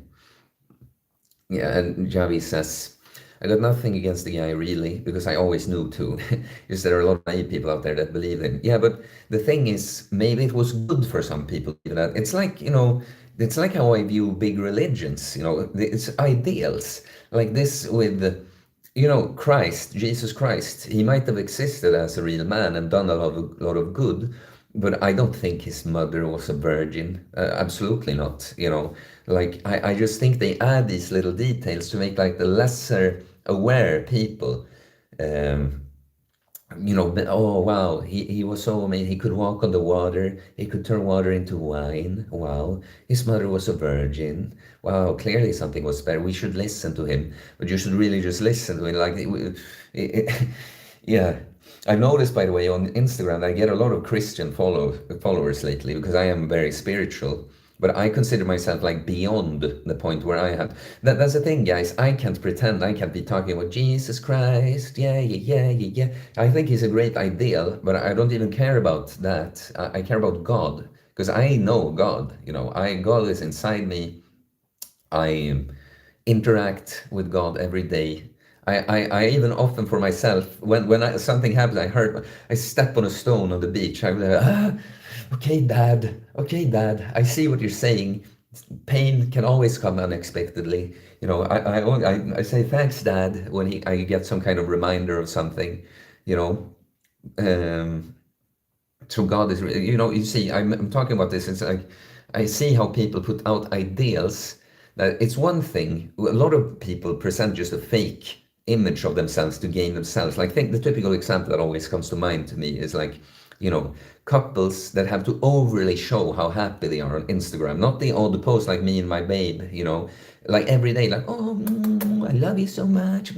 Yeah, and Javi says, I got nothing against the guy really, because I always knew too. Just there are a lot of naive people out there that believe him. Yeah, but the thing is, maybe it was good for some people. That it's like how I view big religions. It's ideals like this with. Christ, Jesus Christ, he might have existed as a real man and done a lot of good, but I don't think his mother was a virgin. Absolutely not. Like I just think they add these little details to make like the lesser aware people, um, oh wow, he was so amazing. He could walk on the water. He could turn water into wine. Wow, his mother was a virgin. Wow, clearly something was better. We should listen to him, but you should really just listen to him. Like, yeah. I've noticed, by the way, on Instagram, I get a lot of Christian followers lately because I am very spiritual. But I consider myself like beyond the point where I have. That's the thing, guys. I can't pretend. I can't be talking about Jesus Christ. Yeah, yeah, yeah, yeah, yeah. I think he's a great ideal, but I don't even care about that. I care about God because I know God. God is inside me. I interact with God every day. I even often for myself, when something happens, I step on a stone on the beach. I'm like, okay, Dad, I see what you're saying. Pain can always come unexpectedly. I say thanks, Dad, when I get some kind of reminder of something. You know, um, so God is, you see, I'm talking about this. It's like I see how people put out ideals. That it's one thing. A lot of people present just a fake image of themselves to gain themselves. Like, think the typical example that always comes to mind to me is like, couples that have to overly show how happy they are on Instagram. Not the odd post like me and my babe. Like every day, like, oh, I love you so much.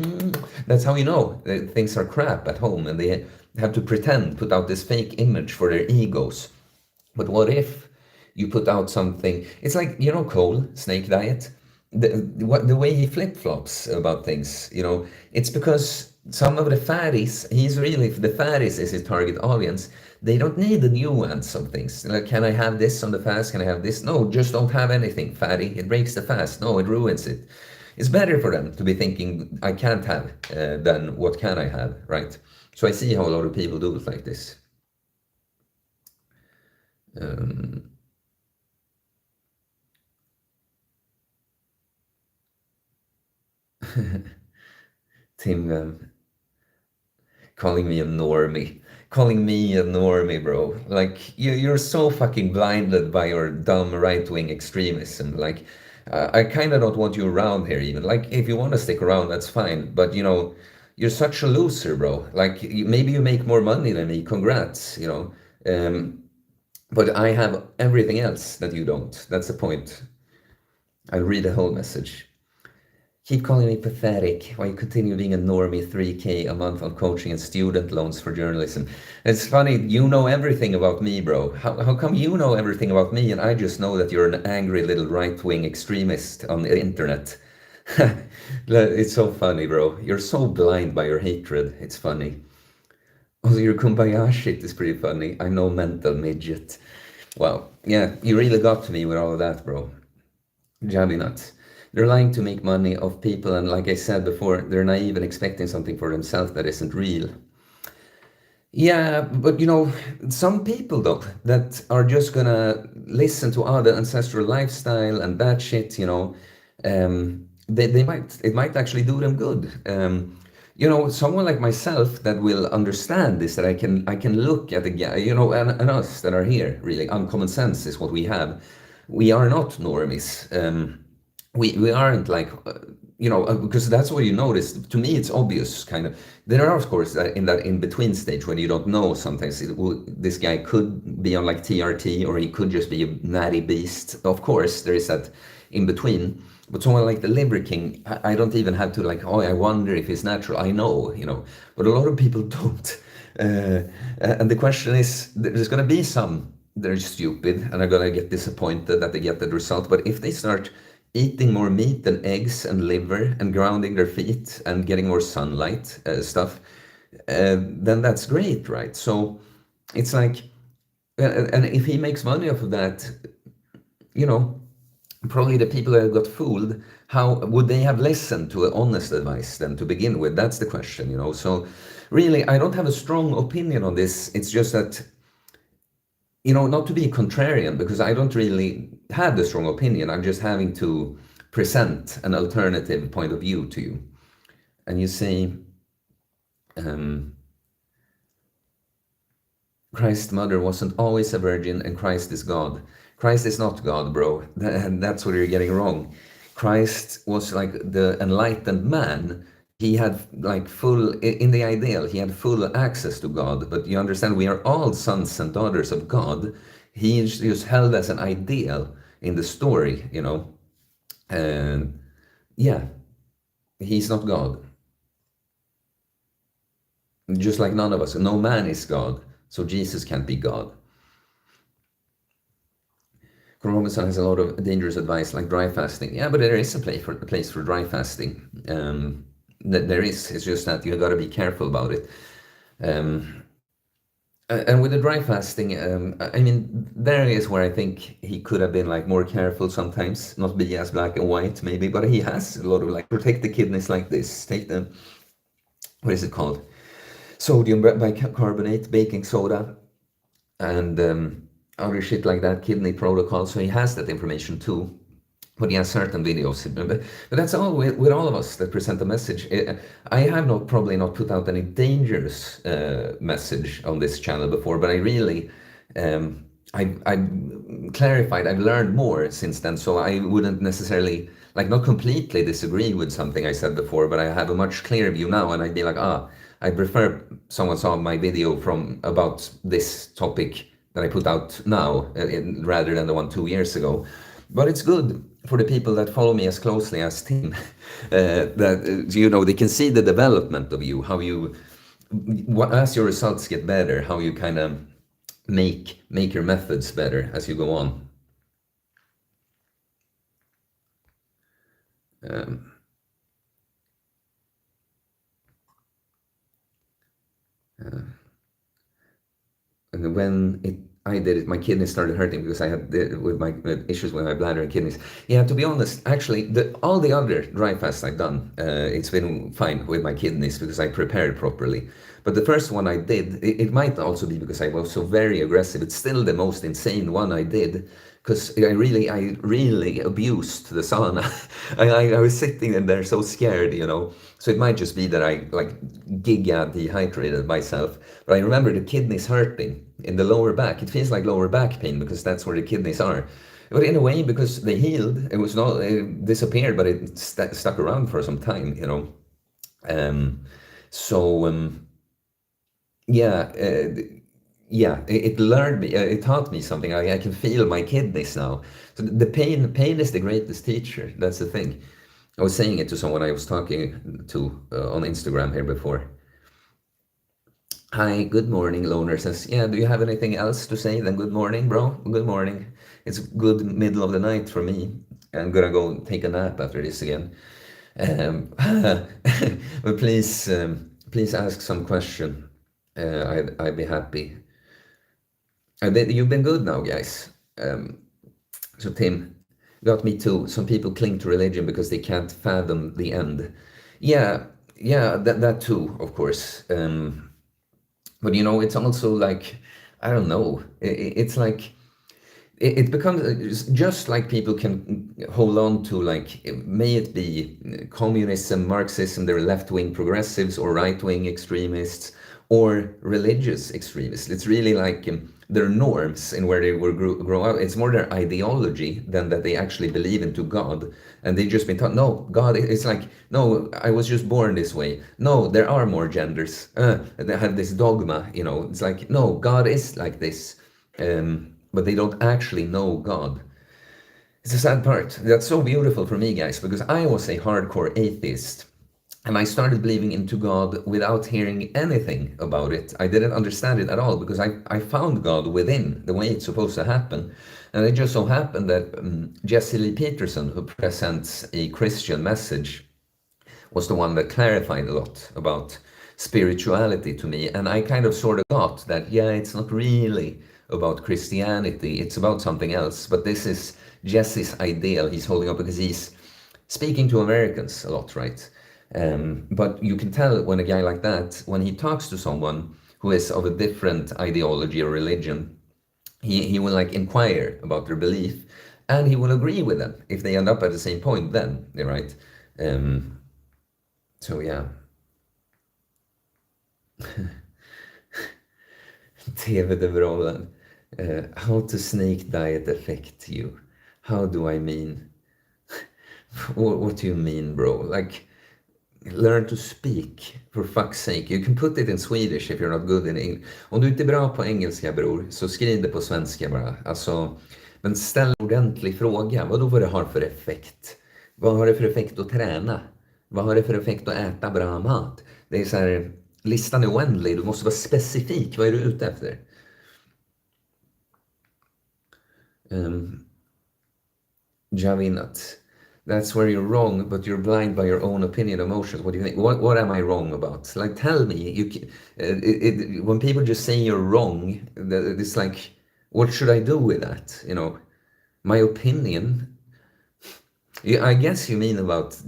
That's how you know that things are crap at home, and they have to pretend, put out this fake image for their egos. But what if you put out something? It's like, Cole, Snake Diet, the way he flip-flops about things, it's because some of the fatties, the fatties is his target audience. They don't need the nuance of things. Like, can I have this on the fast? Can I have this? No, just don't have anything, fatty. It breaks the fast. No, it ruins it. It's better for them to be thinking, I can't have, than what can I have, right? So I see how a lot of people do it like this. Um, Tim, calling me a normie. Calling me a normie, bro. Like, you're so fucking blinded by your dumb right-wing extremism. Like, I kind of don't want you around here even. Like, if you want to stick around, that's fine. But, you're such a loser, bro. Like, maybe you make more money than me. Congrats. But I have everything else that you don't. That's the point. I'll read the whole message. Keep calling me pathetic while you continue being a normie 3K a month on coaching and student loans for journalism. It's funny, you know everything about me, bro. How come you know everything about me and I just know that you're an angry little right-wing extremist on the internet? It's so funny, bro. You're so blind by your hatred. It's funny. Also, your kumbaya shit is pretty funny. I know, mental midget. Wow. Yeah, you really got to me with all of that, bro. Jabby nuts. They're lying to make money off people, and like I said before, they're naive and expecting something for themselves that isn't real. Yeah, but some people though that are just gonna listen to other ancestral lifestyle and that shit, they might it might actually do them good. Someone like myself that will understand this, that I can look at the guy, and us that are here, really, uncommon sense is what we have. We are not normies. We aren't like because that's what you notice. To me it's obvious, kind of. There are, of course, in that in between stage when you don't know. Sometimes this guy could be on like TRT, or he could just be a natty beast. Of course there is that in between. But someone like the Liver King, I don't even have to like, oh, I wonder if he's natural. I know, but a lot of people don't. And the question is, there's going to be some that are stupid and are going to get disappointed that they get that result. But if they start eating more meat and eggs and liver and grounding their feet and getting more sunlight stuff, then that's great, right? So it's like, and if he makes money off of that, you know, probably the people that got fooled, how would they have listened to honest advice then to begin with? That's the question. So really, I don't have a strong opinion on this. It's just that, not to be contrarian, because I don't really have the strong opinion. I'm just having to present an alternative point of view to you. And you say, um, Christ's mother wasn't always a virgin and Christ is God. Christ is not God, bro. That's what you're getting wrong. Christ was like the enlightened man. He had like in the ideal, he had full access to God. But you understand, we are all sons and daughters of God. He is just held as an ideal in the story. And yeah, he's not God. Just like none of us. No man is God. So Jesus can't be God. Conor Robinson has a lot of dangerous advice like dry fasting. Yeah, but there is a place for dry fasting. There is. It's just that you got to be careful about it. Um, and with the dry fasting, I mean, there is where I think he could have been like more careful sometimes, not be as black and white maybe, but he has a lot of like protect the kidneys like this. Take the, what is it called? Sodium bicarbonate, baking soda, and other shit like that, kidney protocol. So he has that information too. But he has certain videos. But that's all with all of us that present a message. I have probably not put out any dangerous message on this channel before, but I really, I've clarified, I've learned more since then. So I wouldn't necessarily, like, not completely disagree with something I said before, but I have a much clearer view now. And I'd be like, I prefer someone saw my video from about this topic that I put out now rather than the one 2 years ago. But it's good for the people that follow me as closely as Tim, that they can see the development of you, how you, as your results get better, how you kind of make your methods better as you go on. And when I did it, my kidneys started hurting because I had with my issues with my bladder and kidneys. Yeah, to be honest, actually, all the other dry fasts I've done, it's been fine with my kidneys because I prepared properly. But the first one I did, it might also be because I was so very aggressive. It's still the most insane one I did because I really abused the sauna. I was sitting in there so scared. So it might just be that I like giga dehydrated myself. But I remember the kidneys hurting in the lower back. It feels like lower back pain because that's where the kidneys are. But in a way, because they healed, it disappeared, but it stuck around for some time. So yeah, yeah, it learned me, it taught me something. I can feel my kidneys now. So the pain is the greatest teacher. That's the thing. I was saying it to someone I was talking to on Instagram here before. Hi, good morning, Loner says. Yeah, do you have anything else to say than good morning, bro? Good morning. It's good middle of the night for me. I'm gonna go take a nap after this again. But please ask some question. I'd be happy. You've been good now, guys. So Tim, got me too. Some people cling to religion because they can't fathom the end. Yeah, that too, of course. But you know, it's also like, I don't know, it's like it becomes just like people can hold on to, like, may it be communism, Marxism, they're left-wing progressives or right-wing extremists or religious extremists. It's really like their norms in where they were grow up. It's more their ideology than that they actually believe into God. And they've just been taught, no, God, it's like, no, I was just born this way. No, there are more genders. They have this dogma, you know, it's like, no, God is like this. But they don't actually know God. It's a sad part. That's so beautiful for me, guys, because I was a hardcore atheist. And I started believing into God without hearing anything about it. I didn't understand it at all because I found God within the way it's supposed to happen. And it just so happened that Jesse Lee Peterson, who presents a Christian message, was the one that clarified a lot about spirituality to me. And I kind of sort of thought that, yeah, it's not really about Christianity, it's about something else. But this is Jesse's ideal he's holding up because he's speaking to Americans a lot, right? But you can tell when a guy like that, when he talks to someone who is of a different ideology or religion, he will like inquire about their belief and he will agree with them if they end up at the same point then, right? So yeah. TV-dubbroller. How to snake diet affect you? How do I mean? What do you mean, bro? Like, learn to speak, for fuck's sake. You can put it in Swedish if you're not good in English. Om du inte är bra på engelska, bror, så skriv det på svenska bara. Alltså, men ställ en ordentlig fråga. Vad det har för effekt? Vad har det för effekt att träna? Vad har det för effekt att äta bra mat? Det är så här, listan är oändlig. Du måste vara specifik. Vad är du ute efter? Javinat. That's where you're wrong, but you're blind by your own opinion, emotions. What do you think? What am I wrong about? Like, tell me. When people just say you're wrong, it's like, what should I do with that? You know, my opinion. I guess you mean about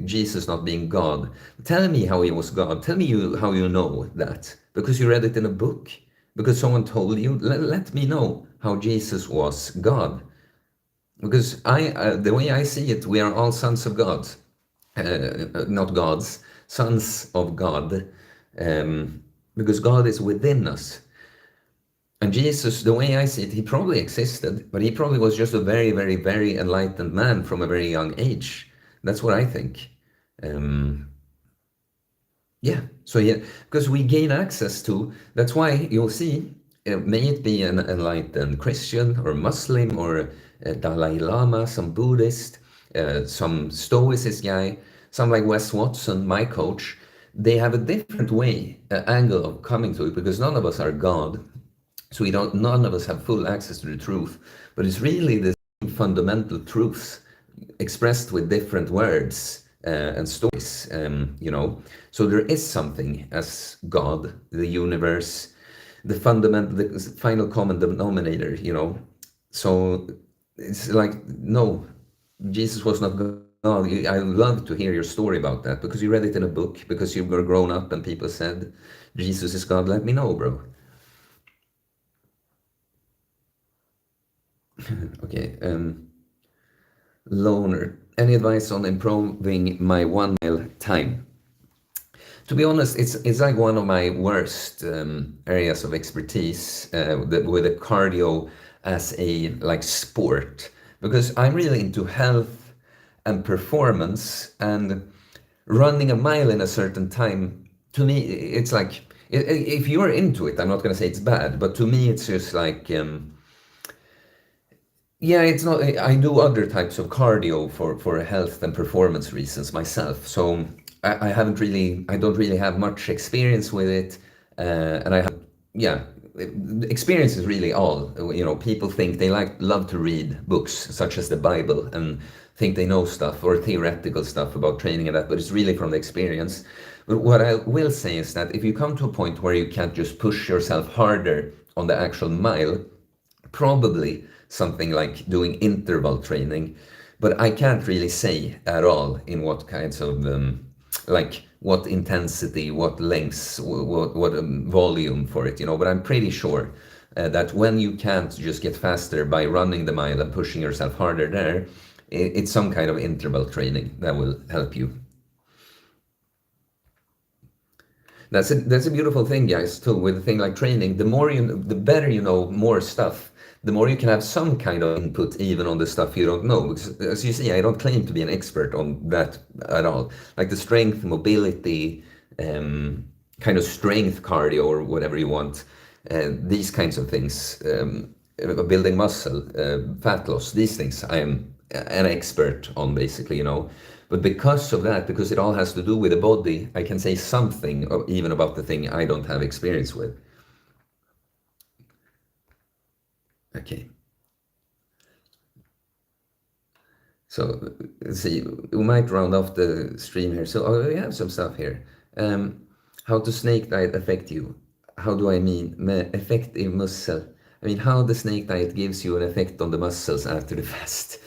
Jesus not being God. Tell me how he was God. Tell me how you know that. Because you read it in a book. Because someone told you. Let me know how Jesus was God. Because the way I see it, we are all sons of God. Not gods, sons of God. Because God is within us. And Jesus, the way I see it, he probably existed, but he probably was just a very, very, very enlightened man from a very young age. That's what I think. Yeah, so yeah, because we gain access to, that's why you'll see, may it be an enlightened Christian or Muslim or Dalai Lama, some Buddhist, some Stoicist guy, some like Wes Watson, my coach, they have a different way, angle of coming to it, because none of us are God. So none of us have full access to the truth, but it's really the fundamental truths expressed with different words and stories, you know. So there is something as God, the universe, the final common denominator, you know. So it's like, no, Jesus was not God. I love to hear your story about that because you read it in a book, because you were grown up and people said Jesus is God. Let me know, bro. Okay, loner. Any advice on improving my 1 mile time? To be honest, it's like one of my worst areas of expertise with the cardio as a like sport, because I'm really into health and performance, and running a mile in a certain time, to me, it's like, if you're into it, I'm not going to say it's bad, but to me, it's just like, yeah, it's not. I do other types of cardio for health and performance reasons myself. So I haven't really, I don't really have much experience with it, and I have, yeah, experience is really all. You know, people think they love to read books such as the Bible and think they know stuff or theoretical stuff about training and that, but it's really from the experience. But what I will say is that if you come to a point where you can't just push yourself harder on the actual mile, probably something like doing interval training, but I can't really say at all in what kinds of like what intensity, what lengths, what volume for it, but I'm pretty sure that when you can't just get faster by running the mile and pushing yourself harder there, it's some kind of interval training that will help you. That's a beautiful thing, guys, too, with a thing like training. The better you know more stuff, the more you can have some kind of input even on the stuff you don't know. Because as you see, I don't claim to be an expert on that at all. Like the strength, mobility, kind of strength cardio or whatever you want, these kinds of things, building muscle, fat loss, these things I am an expert on basically. But because of that, because it all has to do with the body, I can say something even about the thing I don't have experience with. Okay. So let's see, we might round off the stream here. So we have some stuff here. How to snake diet affect you? How do I mean effective muscle? I mean how the snake diet gives you an effect on the muscles after the fast.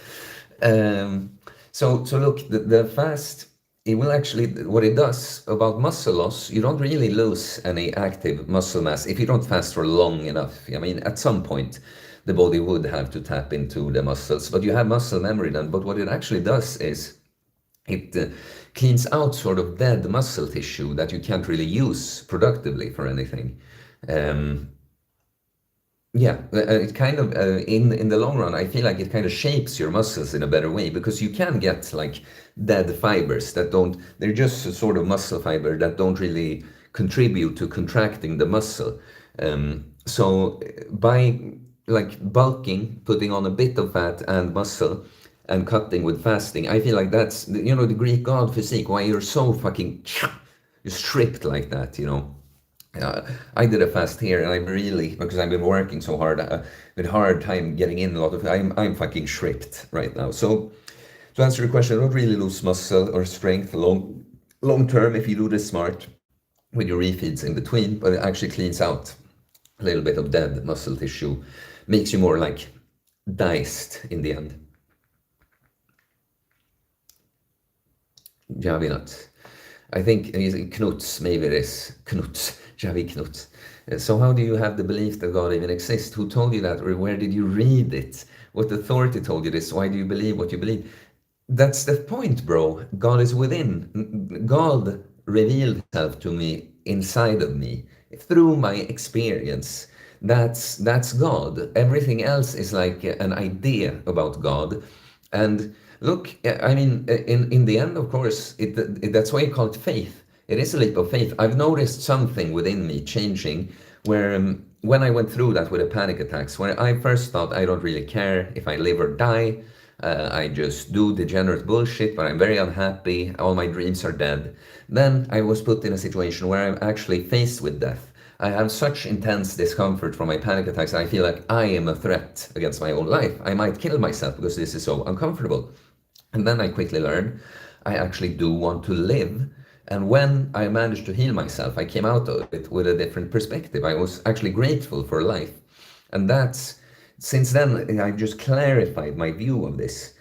So look, the fast, it will actually, what it does about muscle loss, you don't really lose any active muscle mass if you don't fast for long enough. I mean, at some point, the body would have to tap into the muscles, but you have muscle memory then. But what it actually does is it cleans out sort of dead muscle tissue that you can't really use productively for anything. Yeah, it kind of in the long run, I feel like it kind of shapes your muscles in a better way because you can get like dead fibers that don't, they're just a sort of muscle fiber that don't really contribute to contracting the muscle. So by like bulking, putting on a bit of fat and muscle and cutting with fasting, I feel like that's, the Greek god physique, why you're so fucking you're stripped like that. I did a fast here, and I'm really, because I've been working so hard, with hard time getting in a lot of. I'm fucking stripped right now. So to answer your question, I don't really lose muscle or strength long term if you do this smart with your refeeds in between, but it actually cleans out a little bit of dead muscle tissue, makes you more like diced in the end. Javinat. I think Knuts, maybe it is Knuts. Javi Knut. So how do you have the belief that God even exists? Who told you that? Or where did you read it? What authority told you this? Why do you believe what you believe? That's the point, bro. God is within. God revealed himself to me inside of me through my experience. That's God. Everything else is like an idea about God. And look, I mean, in the end, of course, that's why you call it faith. It is a leap of faith. I've noticed something within me changing where when I went through that with the panic attacks, where I first thought I don't really care if I live or die. I just do degenerate bullshit, but I'm very unhappy. All my dreams are dead. Then I was put in a situation where I'm actually faced with death. I have such intense discomfort from my panic attacks. I feel like I am a threat against my own life. I might kill myself because this is so uncomfortable. And then I quickly learned I actually do want to live. And when I managed to heal myself, I came out of it with a different perspective. I was actually grateful for life. And since then, I just clarified my view of this.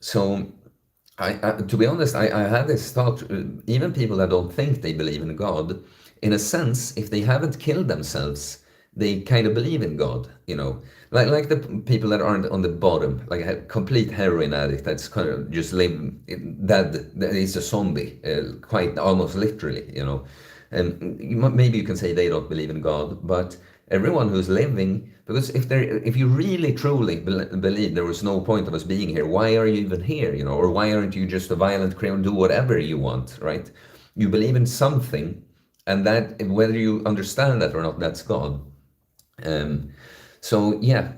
So, to be honest, I had this thought, even people that don't think they believe in God, in a sense, if they haven't killed themselves, they kind of believe in God. Like the people that aren't on the bottom, like a complete heroin addict that's kind of just living that is a zombie, quite almost literally. And maybe you can say they don't believe in God, but everyone who's living, because if you really truly believe there was no point of us being here, why are you even here? Or why aren't you just a violent criminal, do whatever you want, right? You believe in something, and that whether you understand that or not, that's God. So yeah,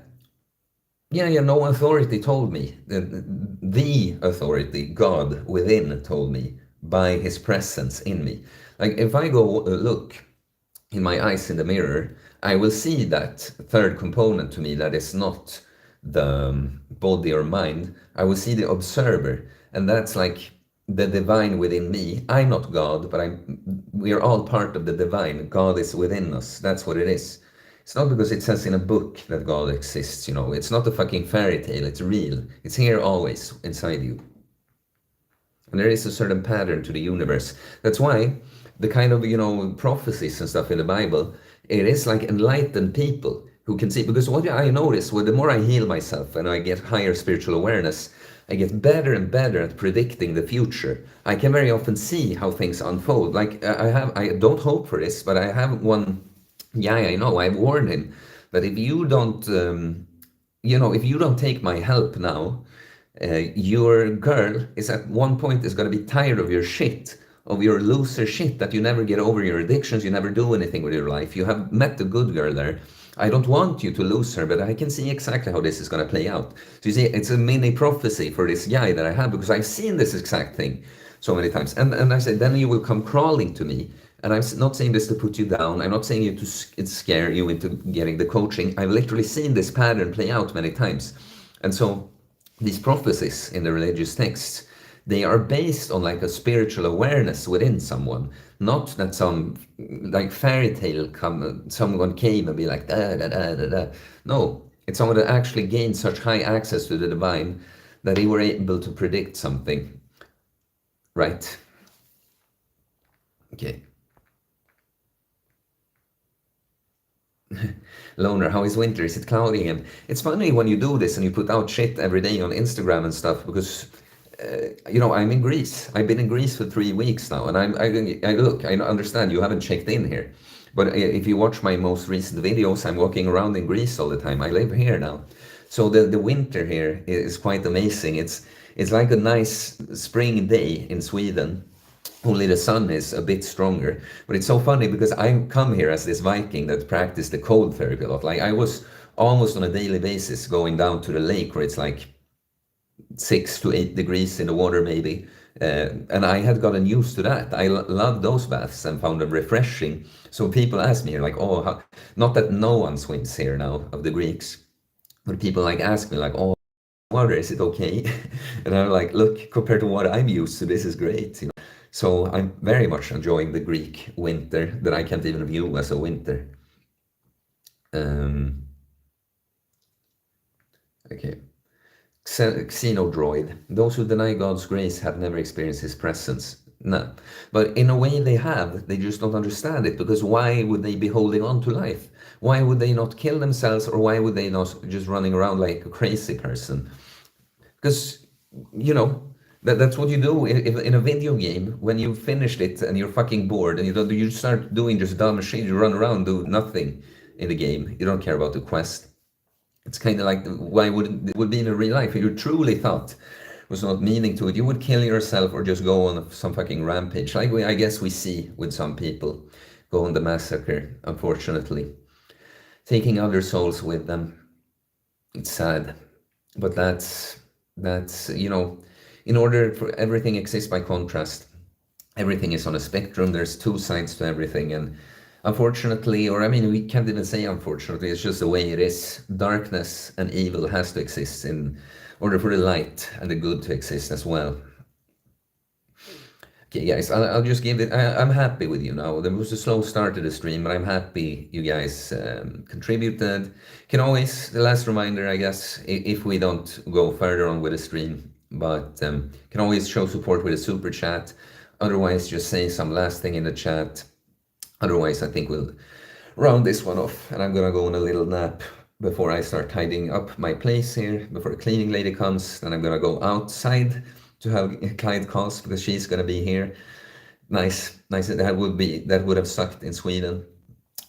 no authority told me. The authority, God within, told me by His presence in me. Like if I go look in my eyes in the mirror, I will see that third component to me that is not the body or mind. I will see the observer, and that's like the divine within me. I'm not God, but we are all part of the divine. God is within us. That's what it is. It's not because it says in a book that God exists. It's not a fucking fairy tale. It's real. It's here always inside you. And there is a certain pattern to the universe. That's why the kind of, prophecies and stuff in the Bible, it is like enlightened people who can see. Because what I notice, well, the more I heal myself and I get higher spiritual awareness, I get better and better at predicting the future. I can very often see how things unfold. Like I don't hope for this, but I have one guy I know. I've warned him that if you don't, if you don't take my help now, your girl is at one point is going to be tired of your shit, of your loser shit, that you never get over your addictions, you never do anything with your life. You have met the good girl there. I don't want you to lose her, but I can see exactly how this is going to play out. So you see, it's a mini prophecy for this guy that I have, because I've seen this exact thing so many times. And I said, then you will come crawling to me. And I'm not saying this to put you down. I'm not saying it to scare you into getting the coaching. I've literally seen this pattern play out many times. And so these prophecies in the religious texts, they are based on like a spiritual awareness within someone, not that some like fairy tale someone came and be like da da da da da. No, it's someone that actually gained such high access to the divine that they were able to predict something. Right? Okay. Loner, how is winter? Is it cloudy again? It's funny when you do this and you put out shit every day on Instagram and stuff, because I'm in Greece. I've been in Greece for 3 weeks now, and I understand you haven't checked in here, but if you watch my most recent videos, I'm walking around in Greece all the time. I live here now, so the winter here is quite amazing. It's like a nice spring day in Sweden. Only the sun is a bit stronger. But it's so funny because I come here as this Viking that practiced the cold therapy a lot. Like I was almost on a daily basis going down to the lake where it's like 6 to 8 degrees in the water maybe. And I had gotten used to that. I loved those baths and found them refreshing. So people ask me like, oh, not that no one swims here now of the Greeks, but people like ask me like, oh, water, is it okay? And I'm like, look, compared to what I'm used to, this is great. So I'm very much enjoying the Greek winter that I can't even view as a winter. Okay. Xenodroid. Those who deny God's grace have never experienced his presence. No. But in a way they have. They just don't understand it, because why would they be holding on to life? Why would they not kill themselves, or why would they not just running around like a crazy person? Because, that's what you do in a video game. When you've finished it and you're fucking bored and you start doing just dumb shit, you run around, do nothing in the game. You don't care about the quest. It's kind of like, why would it would be in a real life? If you truly thought was not meaning to it, you would kill yourself or just go on some fucking rampage, like I guess we see with some people go on the massacre, unfortunately, taking other souls with them. It's sad, but that's in order for everything exists by contrast. Everything is on a spectrum. There's two sides to everything, and unfortunately, or I mean, we can't even say unfortunately, it's just the way it is. Darkness and evil has to exist in order for the light and the good to exist as well. Okay, guys, I'll just give it. I'm happy with you now. There was a slow start to the stream, but I'm happy you guys contributed. Can always, the last reminder, I guess, if we don't go further on with the stream, but can always show support with a super chat. Otherwise, just say some last thing in the chat. Otherwise, I think we'll round this one off, and I'm gonna go on a little nap before I start tidying up my place here, before the cleaning lady comes. Then I'm gonna go outside to have Clyde calls, because she's gonna be here. Nice. That would have sucked in Sweden.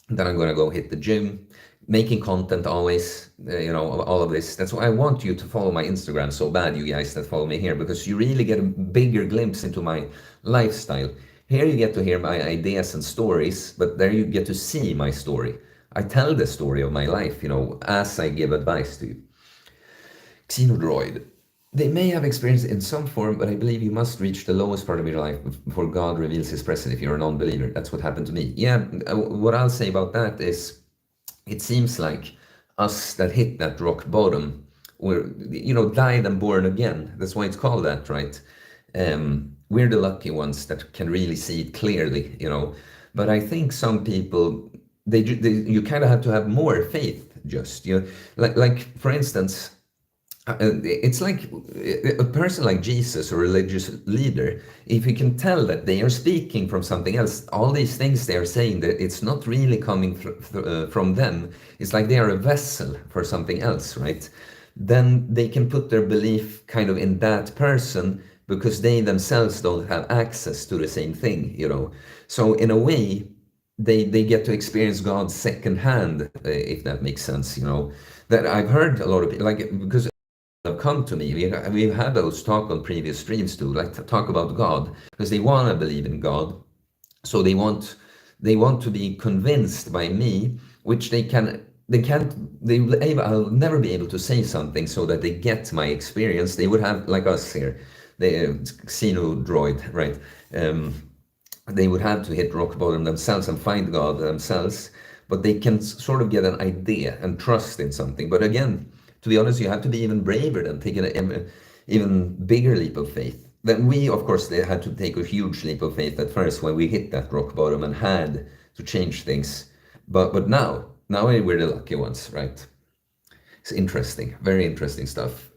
Then I'm gonna go hit the gym, making content always, all of this. That's why I want you to follow my Instagram so bad, you guys that follow me here, because you really get a bigger glimpse into my lifestyle. Here you get to hear my ideas and stories, but there you get to see my story. I tell the story of my life, as I give advice to you. Xenodroid. They may have experienced it in some form, but I believe you must reach the lowest part of your life before God reveals his presence if you're a non-believer. That's what happened to me. Yeah, what I'll say about that is, it seems like us that hit that rock bottom, we're, died and born again. That's why it's called that, right? We're the lucky ones that can really see it clearly, But I think some people, you kind of have to have more faith, just, like for instance, It's like a person like Jesus, a religious leader, if you can tell that they are speaking from something else, all these things they are saying, that it's not really coming from them, it's like they are a vessel for something else, right? Then they can put their belief kind of in that person because they themselves don't have access to the same thing, you know. So in a way, they get to experience God secondhand, if that makes sense, you know. That I've heard a lot of people, like, because have come to me. We've had those talk on previous streams too, like to talk about God, because they want to believe in God. So they want to be convinced by me, which they can't I'll never be able to say something so that they get my experience. They would have, like us here, the Xeno droid, right? Um, they would have to hit rock bottom themselves and find God themselves, but they can sort of get an idea and trust in something. But again, to be honest, you have to be even braver than taking an even bigger leap of faith. Then we, of course, they had to take a huge leap of faith at first when we hit that rock bottom and had to change things. But now we're the lucky ones, right? It's interesting, very interesting stuff.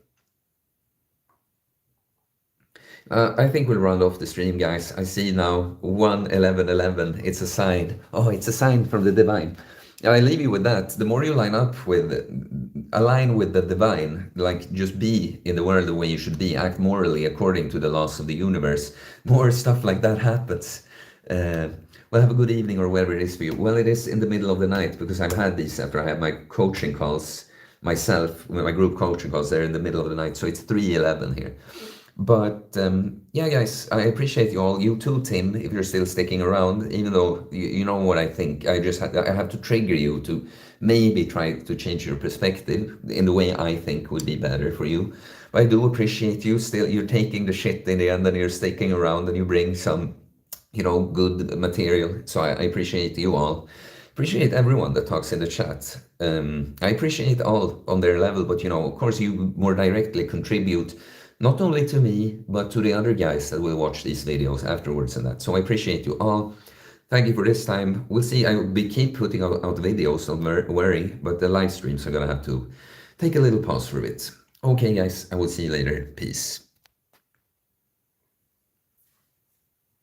I think we'll round off the stream, guys. I see now 1:11:11. It's a sign. Oh, it's a sign from the divine. I leave you with that. The more you align with the divine, like just be in the world the way you should be, act morally according to the laws of the universe, more stuff like that happens. Uh, well, have a good evening or whatever it is for you. Well, it is in the middle of the night because I've had these after I have my coaching calls myself, my group coaching calls. They're in the middle of the night, so it's 3:11 here. But yeah, guys, I appreciate you all. You too, Tim, if you're still sticking around, even though you know what I think. I have to trigger you to maybe try to change your perspective in the way I think would be better for you. But I do appreciate you still. You're taking the shit in the end and you're sticking around and you bring some, good material. So I appreciate you all. Appreciate everyone that talks in the chat. I appreciate all on their level, but of course, you more directly contribute not only to me, but to the other guys that will watch these videos afterwards and that. So I appreciate you all. Thank you for this time. We'll see. I will keep putting out videos, don't worry, but the live streams are gonna have to take a little pause for a bit. Okay, guys, I will see you later. Peace.